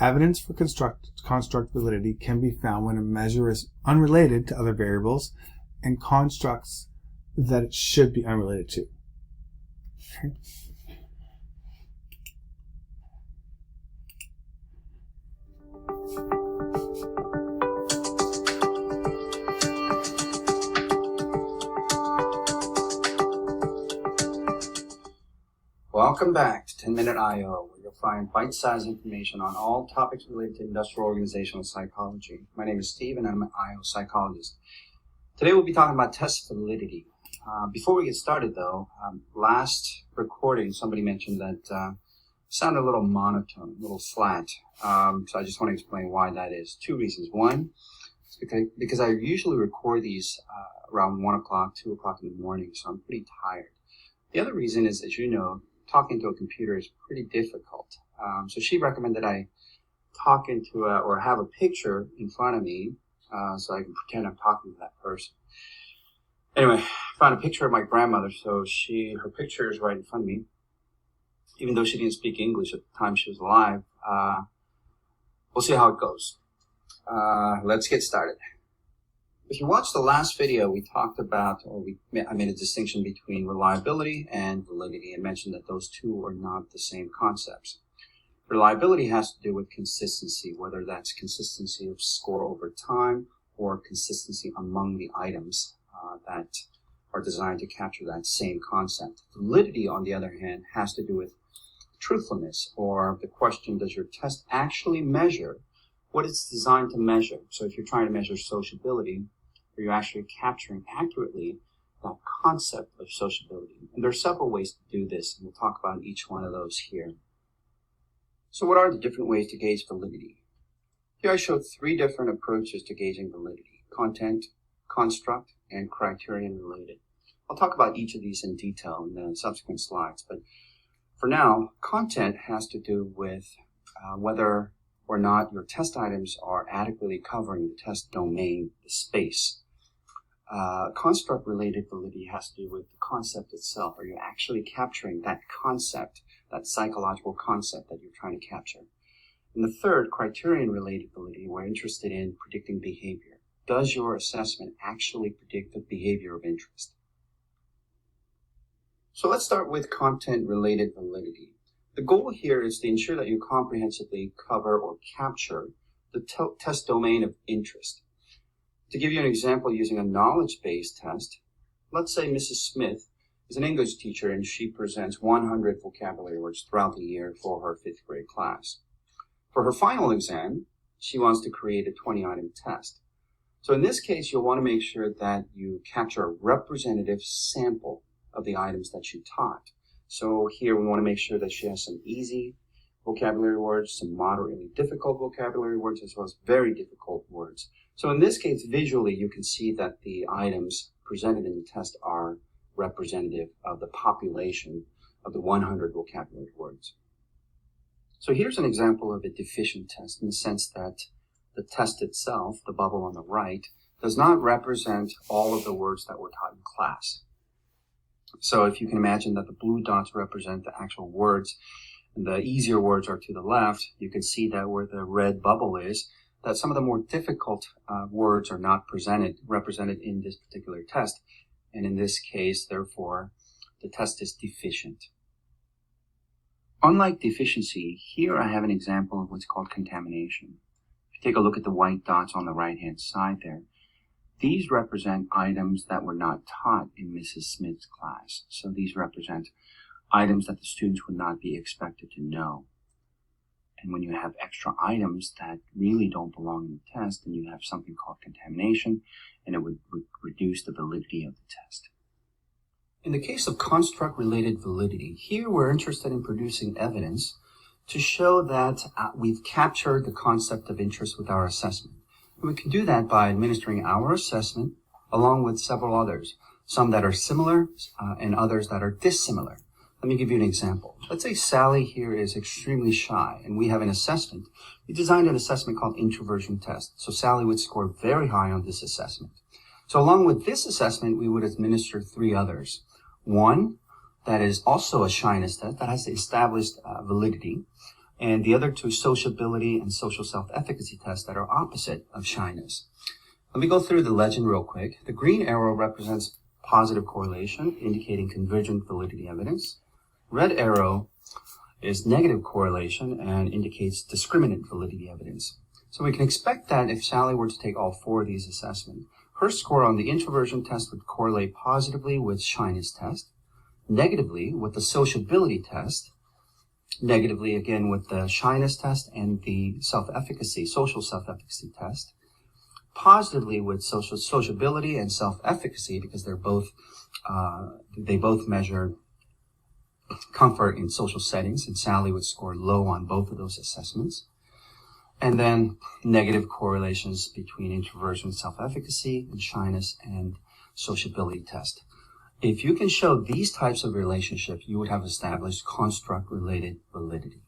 Evidence for construct validity can be found when a measure is unrelated to other variables and constructs that it should be unrelated to. Okay. Welcome back to 10-Minute I.O., where you'll find bite-sized information on all topics related to industrial organizational psychology. My name is Steve, and I'm an I.O. psychologist. Today we'll be talking about test validity. Before we get started, though, last recording somebody mentioned that it sounded a little monotone, a little flat. So I just want to explain why that is. Two reasons. One, it's because I usually record these around 1 o'clock, 2 o'clock in the morning, so I'm pretty tired. The other reason is, as you know, talking to a computer is pretty difficult. So she recommended I talk into or have a picture in front of me so I can pretend I'm talking to that person. Anyway, I found a picture of my grandmother, so her picture is right in front of me. Even though she didn't speak English at the time she was alive, we'll see how it goes. Let's get started. If you watched the last video, we talked about, I made a distinction between reliability and validity and mentioned that those two are not the same concepts. Reliability has to do with consistency, whether that's consistency of score over time or consistency among the items that are designed to capture that same concept. Validity, on the other hand, has to do with truthfulness, or the question, does your test actually measure what it's designed to measure? So if you're trying to measure sociability, are you actually capturing accurately that concept of sociability? And there are several ways to do this, and we'll talk about each one of those here. So what are the different ways to gauge validity? Here I showed 3 different approaches to gauging validity: content, construct, and criterion related. I'll talk about each of these in detail in the subsequent slides, but for now, content has to do with whether or not your test items are adequately covering the test domain, the space. Construct-related validity has to do with the concept itself. Are you actually capturing that concept, that psychological concept that you're trying to capture? And the third, criterion-related validity, we're interested in predicting behavior. Does your assessment actually predict the behavior of interest? So let's start with content-related validity. The goal here is to ensure that you comprehensively cover or capture the test domain of interest. To give you an example using a knowledge-based test, let's say Mrs. Smith is an English teacher and she presents 100 vocabulary words throughout the year for her 5th grade class. For her final exam, she wants to create a 20-item test. So in this case, you'll want to make sure that you capture a representative sample of the items that you taught. So here we want to make sure that she has some easy vocabulary words, some moderately difficult vocabulary words, as well as very difficult words. So in this case, visually, you can see that the items presented in the test are representative of the population of the 100 vocabulary words. So here's an example of a deficient test in the sense that the test itself, the bubble on the right, does not represent all of the words that were taught in class. So if you can imagine that the blue dots represent the actual words and the easier words are to the left, you can see that where the red bubble is, that some of the more difficult words are not represented in this particular test. And in this case, therefore, the test is deficient. Unlike deficiency, here I have an example of what's called contamination. If you take a look at the white dots on the right-hand side there, these represent items that were not taught in Mrs. Smith's class. So these represent items that the students would not be expected to know. And when you have extra items that really don't belong in the test, then you have something called contamination, and it would reduce the validity of the test. In the case of construct-related validity, here we're interested in producing evidence to show that we've captured the concept of interest with our assessment. And we can do that by administering our assessment along with several others, some that are similar and others that are dissimilar. Let me give you an example. Let's say Sally here is extremely shy and we have an assessment. We designed an assessment called introversion test. So Sally would score very high on this assessment. So along with this assessment, we would administer 3 others. One that is also a shyness test that has established validity. and the other two, sociability and social self-efficacy tests, that are opposite of shyness. Let me go through the legend real quick. The green arrow represents positive correlation, indicating convergent validity evidence. Red arrow is negative correlation and indicates discriminant validity evidence. So we can expect that if Sally were to take all four of these assessments, her score on the introversion test would correlate positively with shyness test, negatively with the sociability test, negatively again with the shyness test and the social self-efficacy test, positively with sociability and self-efficacy, because they both measure comfort in social settings, and Sally would score low on both of those assessments. And then negative correlations between introversion, self-efficacy, and shyness and sociability test. If you can show these types of relationships, you would have established construct-related validity.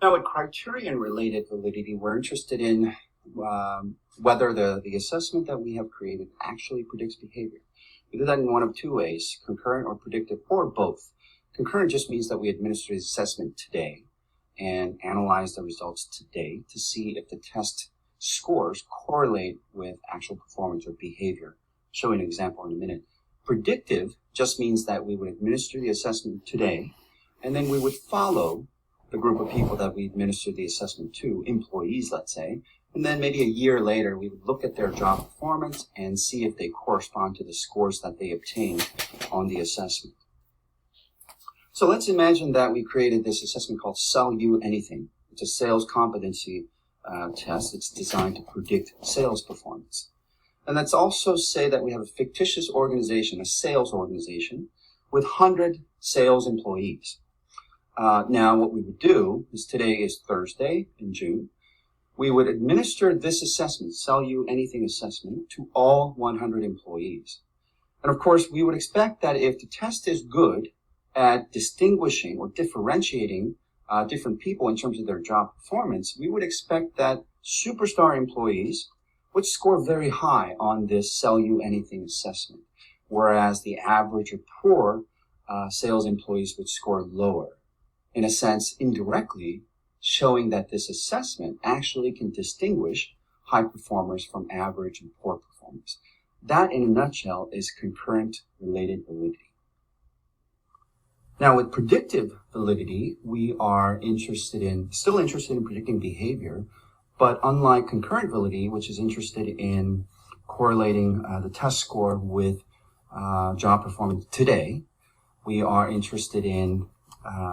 Now, with criterion-related validity, we're interested in whether the assessment that we have created actually predicts behavior. We do that in one of two ways, concurrent or predictive, or both. Concurrent just means that we administer the assessment today and analyze the results today to see if the test scores correlate with actual performance or behavior. I'll show you an example in a minute. Predictive just means that we would administer the assessment today, and then we would follow the group of people that we administered the assessment to, employees, let's say, and then maybe a year later, we would look at their job performance and see if they correspond to the scores that they obtained on the assessment. So let's imagine that we created this assessment called Sell You Anything. It's a sales competency test. It's designed to predict sales performance. And let's also say that we have a fictitious organization, a sales organization, with 100 sales employees. Now, what we would do is, today is Thursday in June, we would administer this assessment, Sell You Anything assessment, to all 100 employees. And of course, we would expect that if the test is good at distinguishing or differentiating different people in terms of their job performance, we would expect that superstar employees would score very high on this Sell You Anything assessment, whereas the average or poor sales employees would score lower. In a sense, indirectly, showing that this assessment actually can distinguish high performers from average and poor performers. That, in a nutshell, is concurrent related validity. Now, with predictive validity, we are still interested in predicting behavior, but unlike concurrent validity, which is interested in correlating the test score with job performance today, we are interested in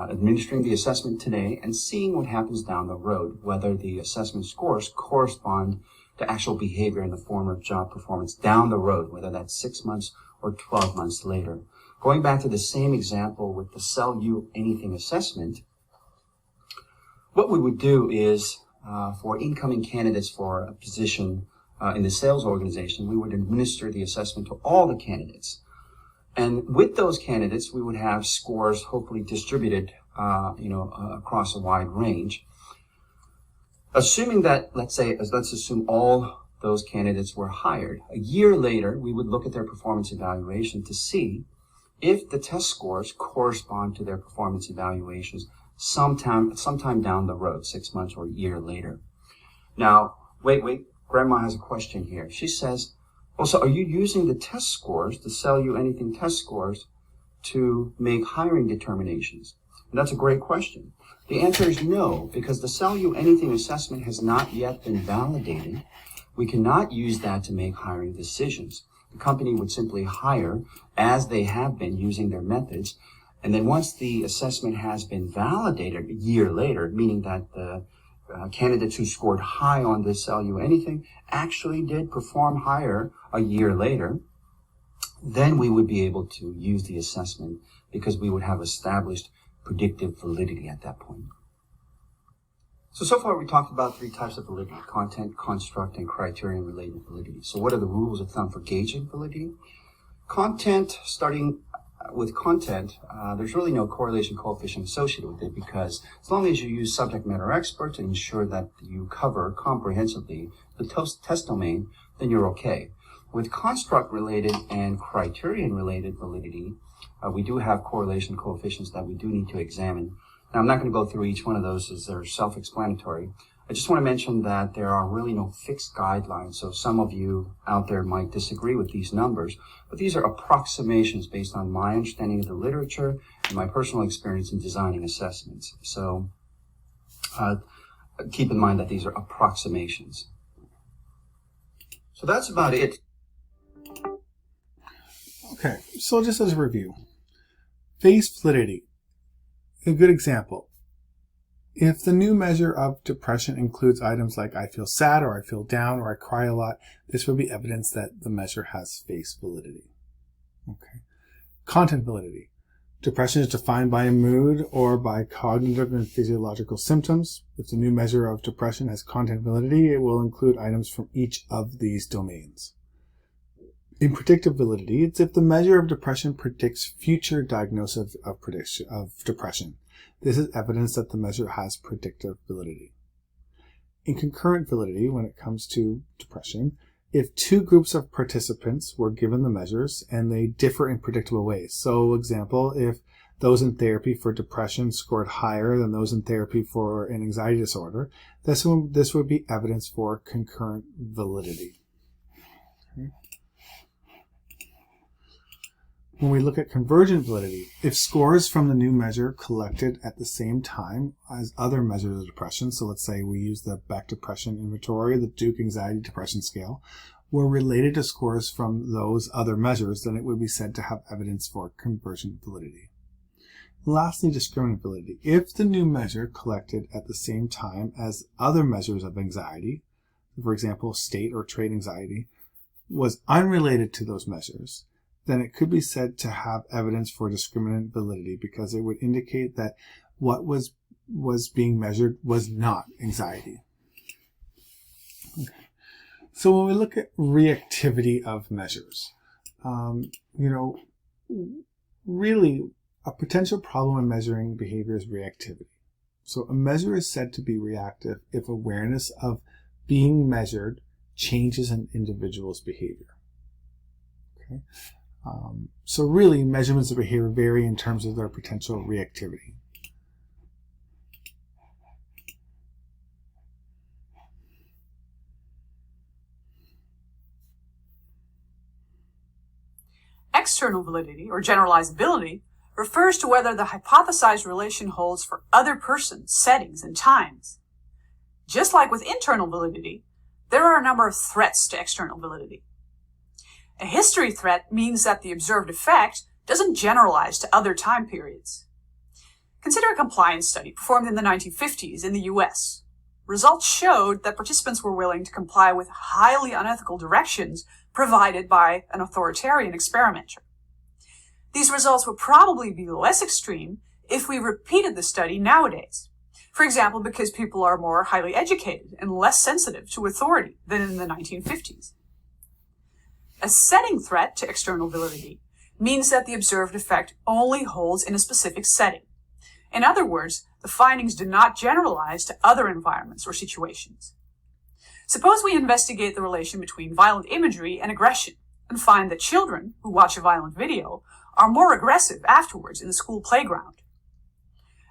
administering the assessment today and seeing what happens down the road, whether the assessment scores correspond to actual behavior in the form of job performance down the road, whether that's 6 months or 12 months later. Going back to the same example with the Sell You Anything assessment, what we would do is for incoming candidates for a position in the sales organization, we would administer the assessment to all the candidates. And with those candidates, we would have scores hopefully distributed, across a wide range. Assuming that, let's assume all those candidates were hired. A year later, we would look at their performance evaluation to see if the test scores correspond to their performance evaluations sometime down the road, 6 months or a year later. Now, wait, Grandma has a question here. She says, well, so are you using the test scores, the Sell You Anything test scores, to make hiring determinations? And that's a great question. The answer is no, because the Sell You Anything assessment has not yet been validated. We cannot use that to make hiring decisions. The company would simply hire as they have been using their methods. And then once the assessment has been validated a year later, meaning that the candidates who scored high on this Sell You Anything actually did perform higher a year later, then we would be able to use the assessment because we would have established predictive validity at that point. So far we talked about 3 types of validity: content, construct, and criterion-related validity. So what are the rules of thumb for gauging validity? Starting with content, there's really no correlation coefficient associated with it, because as long as you use subject matter experts and ensure that you cover comprehensively the test domain, then you're okay. With construct-related and criterion-related validity, we do have correlation coefficients that we do need to examine. Now, I'm not going to go through each one of those as they're self-explanatory. I just want to mention that there are really no fixed guidelines, so some of you out there might disagree with these numbers, but these are approximations based on my understanding of the literature and my personal experience in designing assessments. So keep in mind that these are approximations. So that's about it. Okay, so just as a review, face validity, a good example. If the new measure of depression includes items like I feel sad or I feel down or I cry a lot, this would be evidence that the measure has face validity. Okay. Content validity. Depression is defined by a mood or by cognitive and physiological symptoms. If the new measure of depression has content validity, it will include items from each of these domains. In predictive validity, it's if the measure of depression predicts future diagnosis of depression. This is evidence that the measure has predictive validity. In concurrent validity, when it comes to depression, if two groups of participants were given the measures and they differ in predictable ways. So, example, if those in therapy for depression scored higher than those in therapy for an anxiety disorder, this would be evidence for concurrent validity. Okay. When we look at convergent validity, if scores from the new measure collected at the same time as other measures of depression, so let's say we use the Beck Depression Inventory, the Duke Anxiety Depression Scale, were related to scores from those other measures, then it would be said to have evidence for convergent validity. Lastly, discriminant validity. If the new measure collected at the same time as other measures of anxiety, for example, state or trait anxiety, was unrelated to those measures, then it could be said to have evidence for discriminant validity because it would indicate that what was being measured was not anxiety. Okay. So when we look at reactivity of measures, really a potential problem in measuring behavior is reactivity. So a measure is said to be reactive if awareness of being measured changes an individual's behavior. Okay. So really, measurements of behavior vary in terms of their potential reactivity. External validity, or generalizability, refers to whether the hypothesized relation holds for other persons, settings, and times. Just like with internal validity, there are a number of threats to external validity. A history threat means that the observed effect doesn't generalize to other time periods. Consider a compliance study performed in the 1950s in the US. Results showed that participants were willing to comply with highly unethical directions provided by an authoritarian experimenter. These results would probably be less extreme if we repeated the study nowadays. For example, because people are more highly educated and less sensitive to authority than in the 1950s. A setting threat to external validity means that the observed effect only holds in a specific setting. In other words, the findings do not generalize to other environments or situations. Suppose we investigate the relation between violent imagery and aggression and find that children who watch a violent video are more aggressive afterwards in the school playground.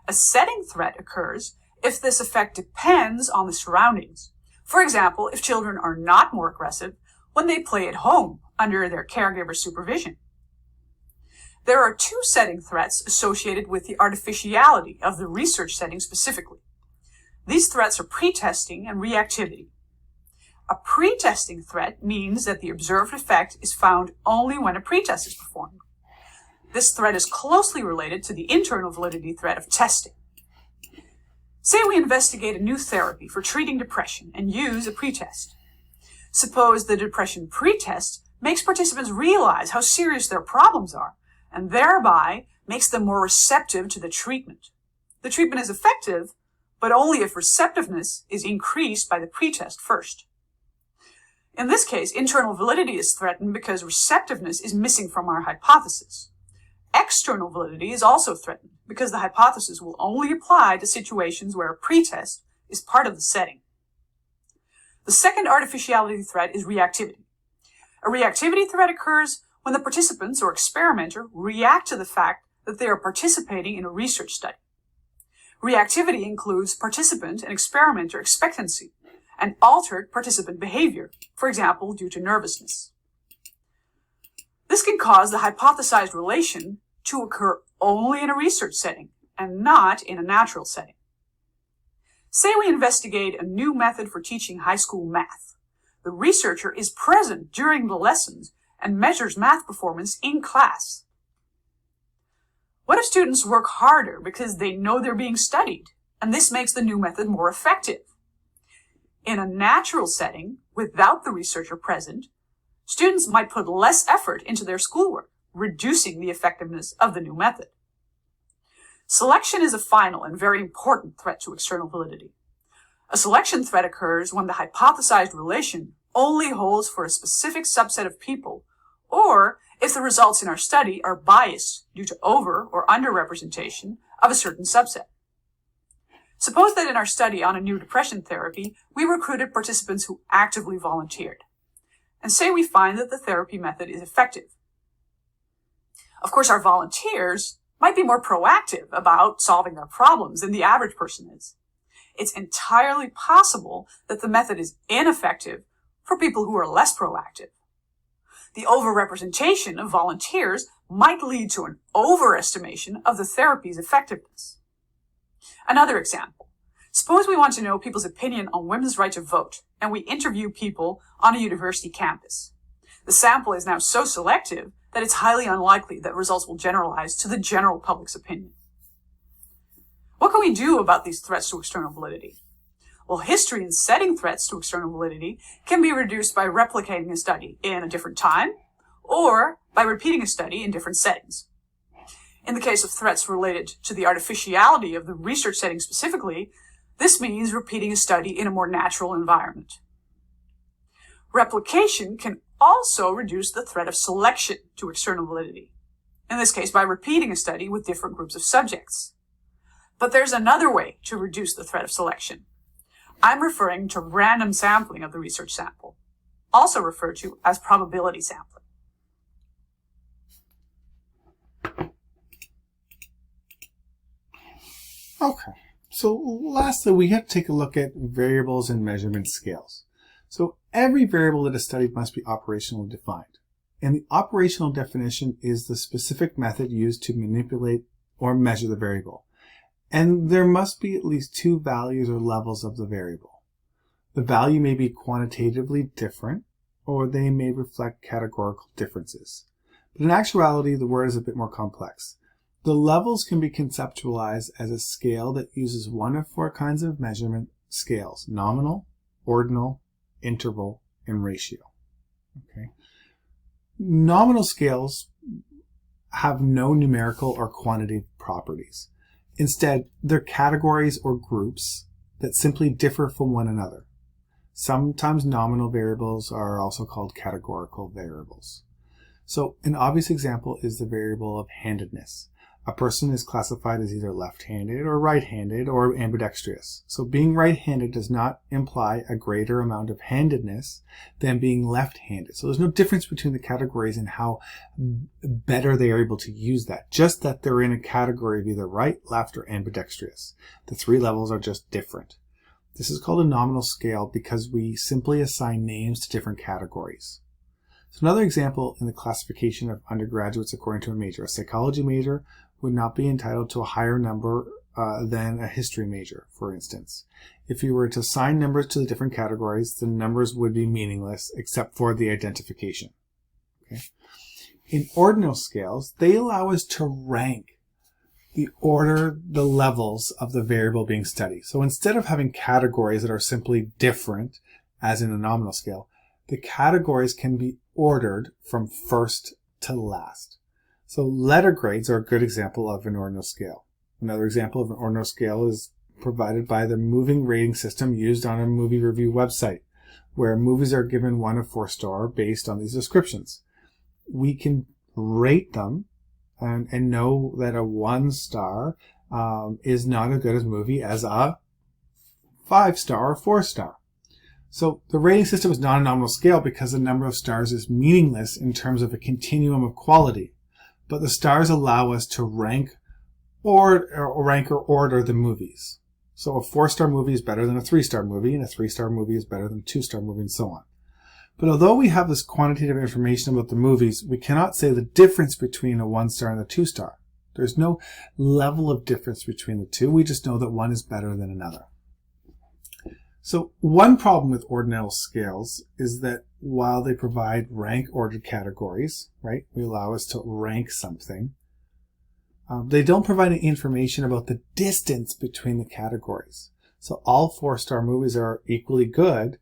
A setting threat occurs if this effect depends on the surroundings. For example, if children are not more aggressive when they play at home under their caregiver's supervision. There are two setting threats associated with the artificiality of the research setting specifically. These threats are pretesting and reactivity. A pretesting threat means that the observed effect is found only when a pretest is performed. This threat is closely related to the internal validity threat of testing. Say we investigate a new therapy for treating depression and use a pretest. Suppose the depression pretest makes participants realize how serious their problems are, and thereby makes them more receptive to the treatment. The treatment is effective, but only if receptiveness is increased by the pretest first. In this case, internal validity is threatened because receptiveness is missing from our hypothesis. External validity is also threatened because the hypothesis will only apply to situations where a pretest is part of the setting. The second artificiality threat is reactivity. A reactivity threat occurs when the participants or experimenter react to the fact that they are participating in a research study. Reactivity includes participant and experimenter expectancy and altered participant behavior, for example, due to nervousness. This can cause the hypothesized relation to occur only in a research setting and not in a natural setting. Say we investigate a new method for teaching high school math. The researcher is present during the lessons and measures math performance in class. What if students work harder because they know they're being studied, and this makes the new method more effective? In a natural setting, without the researcher present, students might put less effort into their schoolwork, reducing the effectiveness of the new method. Selection is a final and very important threat to external validity. A selection threat occurs when the hypothesized relation only holds for a specific subset of people, or if the results in our study are biased due to over or underrepresentation of a certain subset. Suppose that in our study on a new depression therapy, we recruited participants who actively volunteered. And say we find that the therapy method is effective. Of course, our volunteers might be more proactive about solving their problems than the average person is. It's entirely possible that the method is ineffective for people who are less proactive. The overrepresentation of volunteers might lead to an overestimation of the therapy's effectiveness. Another example. Suppose we want to know people's opinion on women's right to vote, and we interview people on a university campus. The sample is now so selective that it's highly unlikely that results will generalize to the general public's opinion. What can we do about these threats to external validity? Well, history in setting threats to external validity can be reduced by replicating a study in a different time or by repeating a study in different settings. In the case of threats related to the artificiality of the research setting specifically, this means repeating a study in a more natural environment. Replication can also reduce the threat of selection to external validity, in this case by repeating a study with different groups of subjects. But there's another way to reduce the threat of selection. I'm referring to random sampling of the research sample, also referred to as probability sampling. Okay, so lastly, we have to take a look at variables and measurement scales. So every variable that is studied must be operationally defined. And the operational definition is the specific method used to manipulate or measure the variable. And there must be at least two values or levels of the variable. The value may be quantitatively different, or they may reflect categorical differences. But in actuality, the word is a bit more complex. The levels can be conceptualized as a scale that uses one of four kinds of measurement scales: nominal, ordinal, interval, and ratio. Okay. Nominal scales have no numerical or quantitative properties. Instead, they're categories or groups that simply differ from one another. Sometimes nominal variables are also called categorical variables. So an obvious example is the variable of handedness. A person is classified as either left-handed or right-handed or ambidextrous. So being right-handed does not imply a greater amount of handedness than being left-handed. So there's no difference between the categories and how better they are able to use that. Just that they're in a category of either right, left, or ambidextrous. The three levels are just different. This is called a nominal scale because we simply assign names to different categories. So another example in the classification of undergraduates according to a major. A psychology major would not be entitled to a higher number than a history major, for instance. If you were to assign numbers to the different categories, the numbers would be meaningless except for the identification. Okay. In ordinal scales, they allow us to rank the levels of the variable being studied. So instead of having categories that are simply different, as in a nominal scale, the categories can be ordered from first to last. So letter grades are a good example of an ordinal scale. Another example of an ordinal scale is provided by the moving rating system used on a movie review website, where movies are given 1 of 4 stars based on these descriptions. We can rate them and know that a 1 star is not as good as a movie as a 5 star or 4 star. So the rating system is not a nominal scale because the number of stars is meaningless in terms of a continuum of quality. But the stars allow us to rank rank or order the movies. So a 4-star movie is better than a 3-star movie, and a 3-star movie is better than a 2-star movie, and so on. But although we have this quantitative information about the movies, we cannot say the difference between a 1-star and a 2-star. There's no level of difference between the two. We just know that one is better than another. So one problem with ordinal scales is that while they provide rank-ordered categories, right, we allow us to rank something, they don't provide any information about the distance between the categories. So all 4-star movies are equally good.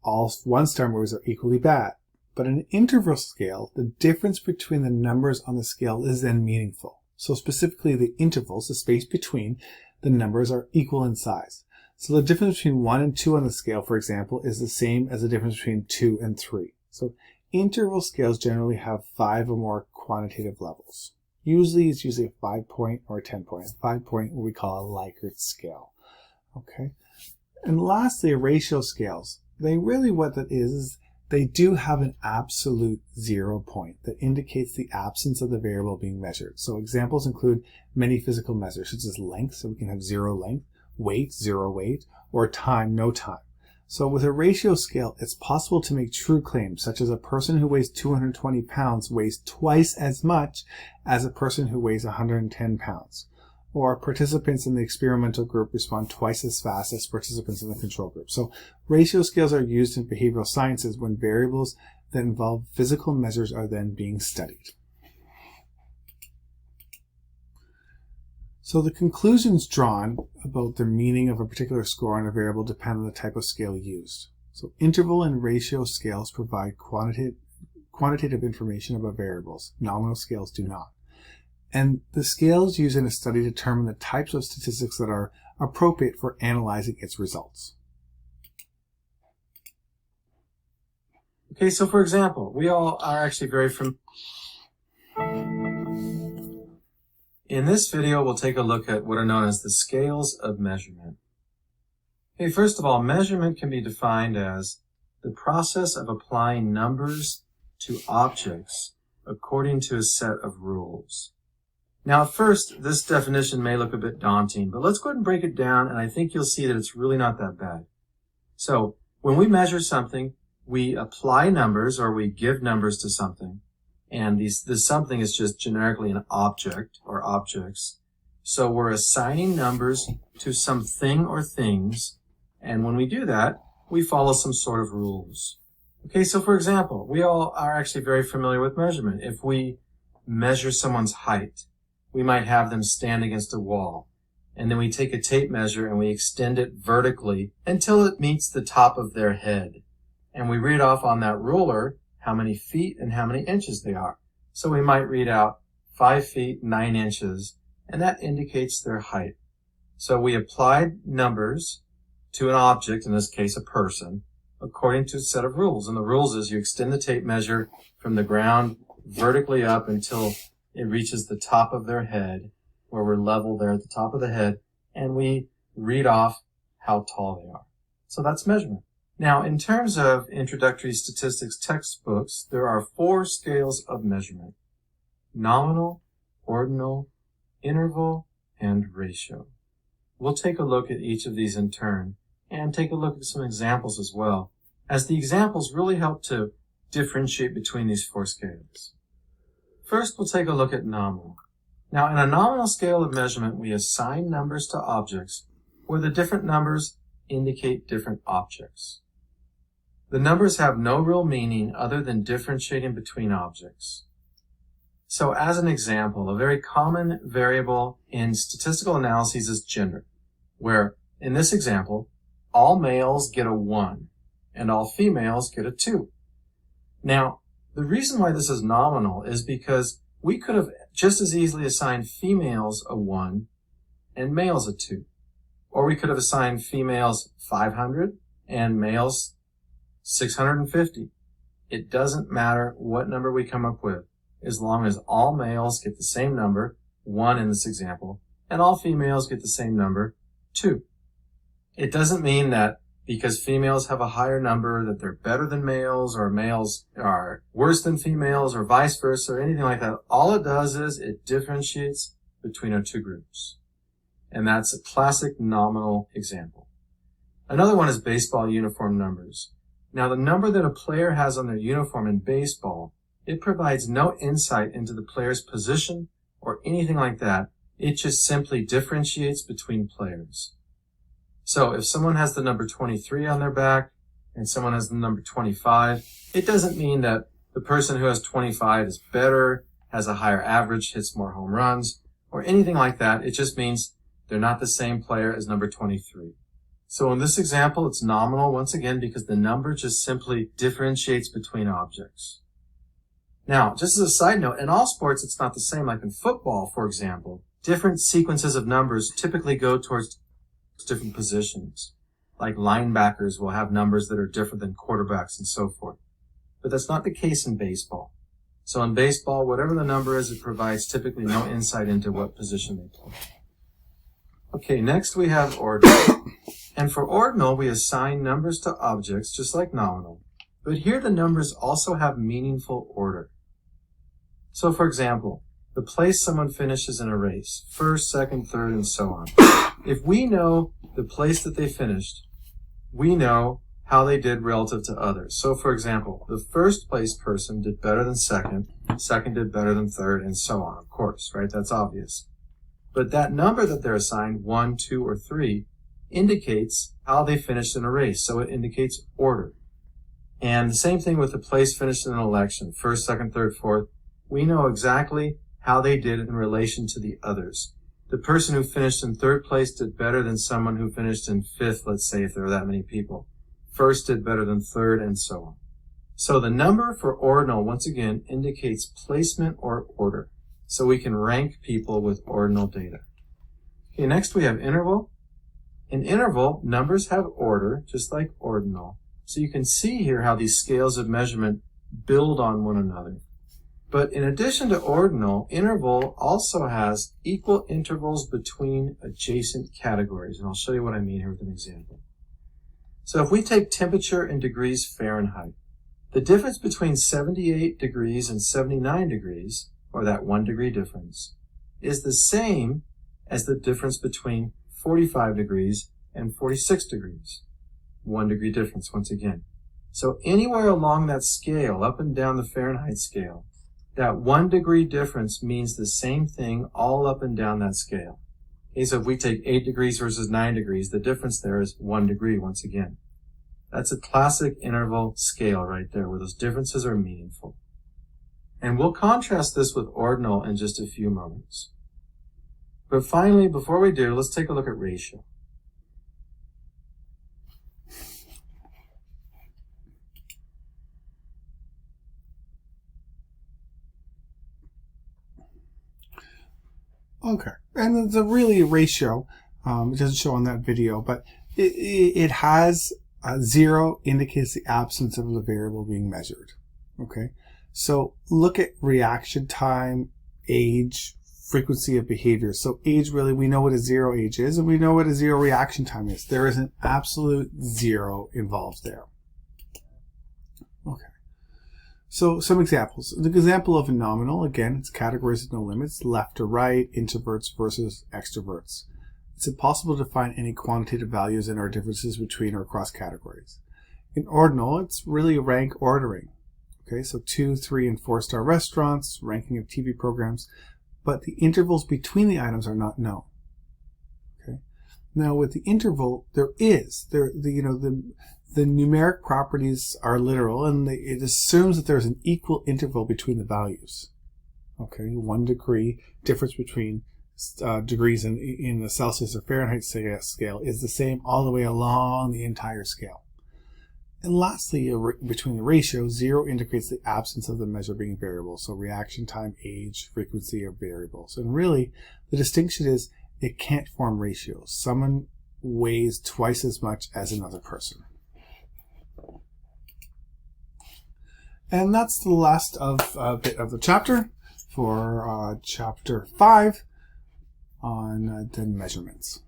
All 1-star movies are equally bad. But in an interval scale, the difference between the numbers on the scale is then meaningful. So specifically the intervals, the space between the numbers, are equal in size. So the difference between 1 and 2 on the scale, for example, is the same as the difference between 2 and 3. So interval scales generally have 5 or more quantitative levels. It's usually a 5-point or a 10-point. 5-point, what we call a Likert scale. Okay. And lastly, ratio scales. What that is they do have an absolute 0 point that indicates the absence of the variable being measured. So examples include many physical measures, such as length, so we can have 0 length, weight, 0 weight, or time, no time. So with a ratio scale, it's possible to make true claims, such as a person who weighs 220 pounds weighs twice as much as a person who weighs 110 pounds. Or participants in the experimental group respond twice as fast as participants in the control group. So ratio scales are used in behavioral sciences when variables that involve physical measures are then being studied. So the conclusions drawn about the meaning of a particular score on a variable depend on the type of scale used. So interval and ratio scales provide quantitative information about variables. Nominal scales do not. And the scales used in a study determine the types of statistics that are appropriate for analyzing its results. Okay, so for example, we all are actually very In this video, we'll take a look at what are known as the scales of measurement. Okay, first of all, measurement can be defined as the process of applying numbers to objects according to a set of rules. Now, at first, this definition may look a bit daunting, but let's go ahead and break it down, and I think you'll see that it's really not that bad. So, when we measure something, we apply numbers, or we give numbers to something, and this something is just generically an object, or objects. So we're assigning numbers to something or things, and when we do that, we follow some sort of rules. Okay, so for example, we all are actually very familiar with measurement. If we measure someone's height, we might have them stand against a wall, and then we take a tape measure and we extend it vertically until it meets the top of their head. And we read off on that ruler how many feet and how many inches they are. So we might read out 5 feet 9 inches, and that indicates their height. So we applied numbers to an object, in this case a person, according to a set of rules. And the rules is you extend the tape measure from the ground vertically up until it reaches the top of their head, where we're level there at the top of the head, and we read off how tall they are. So that's measurement. Now, in terms of introductory statistics textbooks, there are 4 scales of measurement: nominal, ordinal, interval, and ratio. We'll take a look at each of these in turn, and take a look at some examples as well, as the examples really help to differentiate between these 4 scales. First, we'll take a look at nominal. Now, in a nominal scale of measurement, we assign numbers to objects where the different numbers indicate different objects. The numbers have no real meaning other than differentiating between objects. So, as an example, a very common variable in statistical analyses is gender, where, in this example, all males get a 1 and all females get a 2. Now, the reason why this is nominal is because we could have just as easily assigned females a 1 and males a 2. Or we could have assigned females 500 and males 650. It doesn't matter what number we come up with, as long as all males get the same number, 1 in this example, and all females get the same number, 2. It doesn't mean that because females have a higher number that they're better than males, or males are worse than females, or vice versa, or anything like that. All it does is it differentiates between our two groups. And that's a classic nominal example. Another one is baseball uniform numbers. Now, the number that a player has on their uniform in baseball, it provides no insight into the player's position or anything like that. It just simply differentiates between players. So if someone has the number 23 on their back and someone has the number 25, it doesn't mean that the person who has 25 is better, has a higher average, hits more home runs, or anything like that. It just means they're not the same player as number 23. So in this example, it's nominal once again because the number just simply differentiates between objects. Now, just as a side note, in all sports, it's not the same. Like in football, for example, different sequences of numbers typically go towards different positions. Like linebackers will have numbers that are different than quarterbacks and so forth. But that's not the case in baseball. So in baseball, whatever the number is, it provides typically no insight into what position they play. Okay, next we have ordinal. And for ordinal, we assign numbers to objects just like nominal. But here the numbers also have meaningful order. So for example, the place someone finishes in a race, first, second, third, and so on. If we know the place that they finished, we know how they did relative to others. So for example, the first place person did better than second did better than third, and so on, of course, right? That's obvious. But that number that they're assigned, 1, 2, or 3, indicates how they finished in a race. So it indicates order. And the same thing with the place finished in an election, first, second, third, fourth. We know exactly how they did in relation to the others. The person who finished in third place did better than someone who finished in fifth, let's say, if there are that many people. First did better than third, and so on. So the number for ordinal, once again, indicates placement or order. So we can rank people with ordinal data. Okay, next we have interval. In interval, numbers have order, just like ordinal. So you can see here how these scales of measurement build on one another. But in addition to ordinal, interval also has equal intervals between adjacent categories. And I'll show you what I mean here with an example. So if we take temperature in degrees Fahrenheit, the difference between 78 degrees and 79 degrees, or that 1 degree difference, is the same as the difference between 45 degrees and 46 degrees. 1 degree difference once again. So anywhere along that scale, up and down the Fahrenheit scale, that 1 degree difference means the same thing all up and down that scale. Okay, so if we take 8 degrees versus 9 degrees, the difference there is 1 degree once again. That's a classic interval scale right there, where those differences are meaningful. And we'll contrast this with ordinal in just a few moments. But finally, before we do, let's take a look at ratio. Okay, and the really ratio, it doesn't show on that video, but it has 0 indicates the absence of the variable being measured. Okay, so look at reaction time, age, frequency of behavior. So age, really, we know what a 0 age is, and we know what a 0 reaction time is. There is an absolute 0 involved there. Okay. So some examples. The example of a nominal, again, it's categories with no limits, left to right, introverts versus extroverts. It's impossible to find any quantitative values in our differences between or across categories. In ordinal, it's really rank ordering. Okay, so 2, 3, and 4-star restaurants, ranking of TV programs, but the intervals between the items are not known. Okay. Now with the interval, the numeric properties are literal, and it assumes that there's an equal interval between the values. Okay, 1 degree difference between degrees in the Celsius or Fahrenheit scale is the same all the way along the entire scale. And lastly, between the ratio, 0 indicates the absence of the measure being variable. So reaction time, age, frequency are variables. And really, the distinction is it can't form ratios. Someone weighs twice as much as another person. And that's the last bit of the chapter for chapter 5 on the measurements.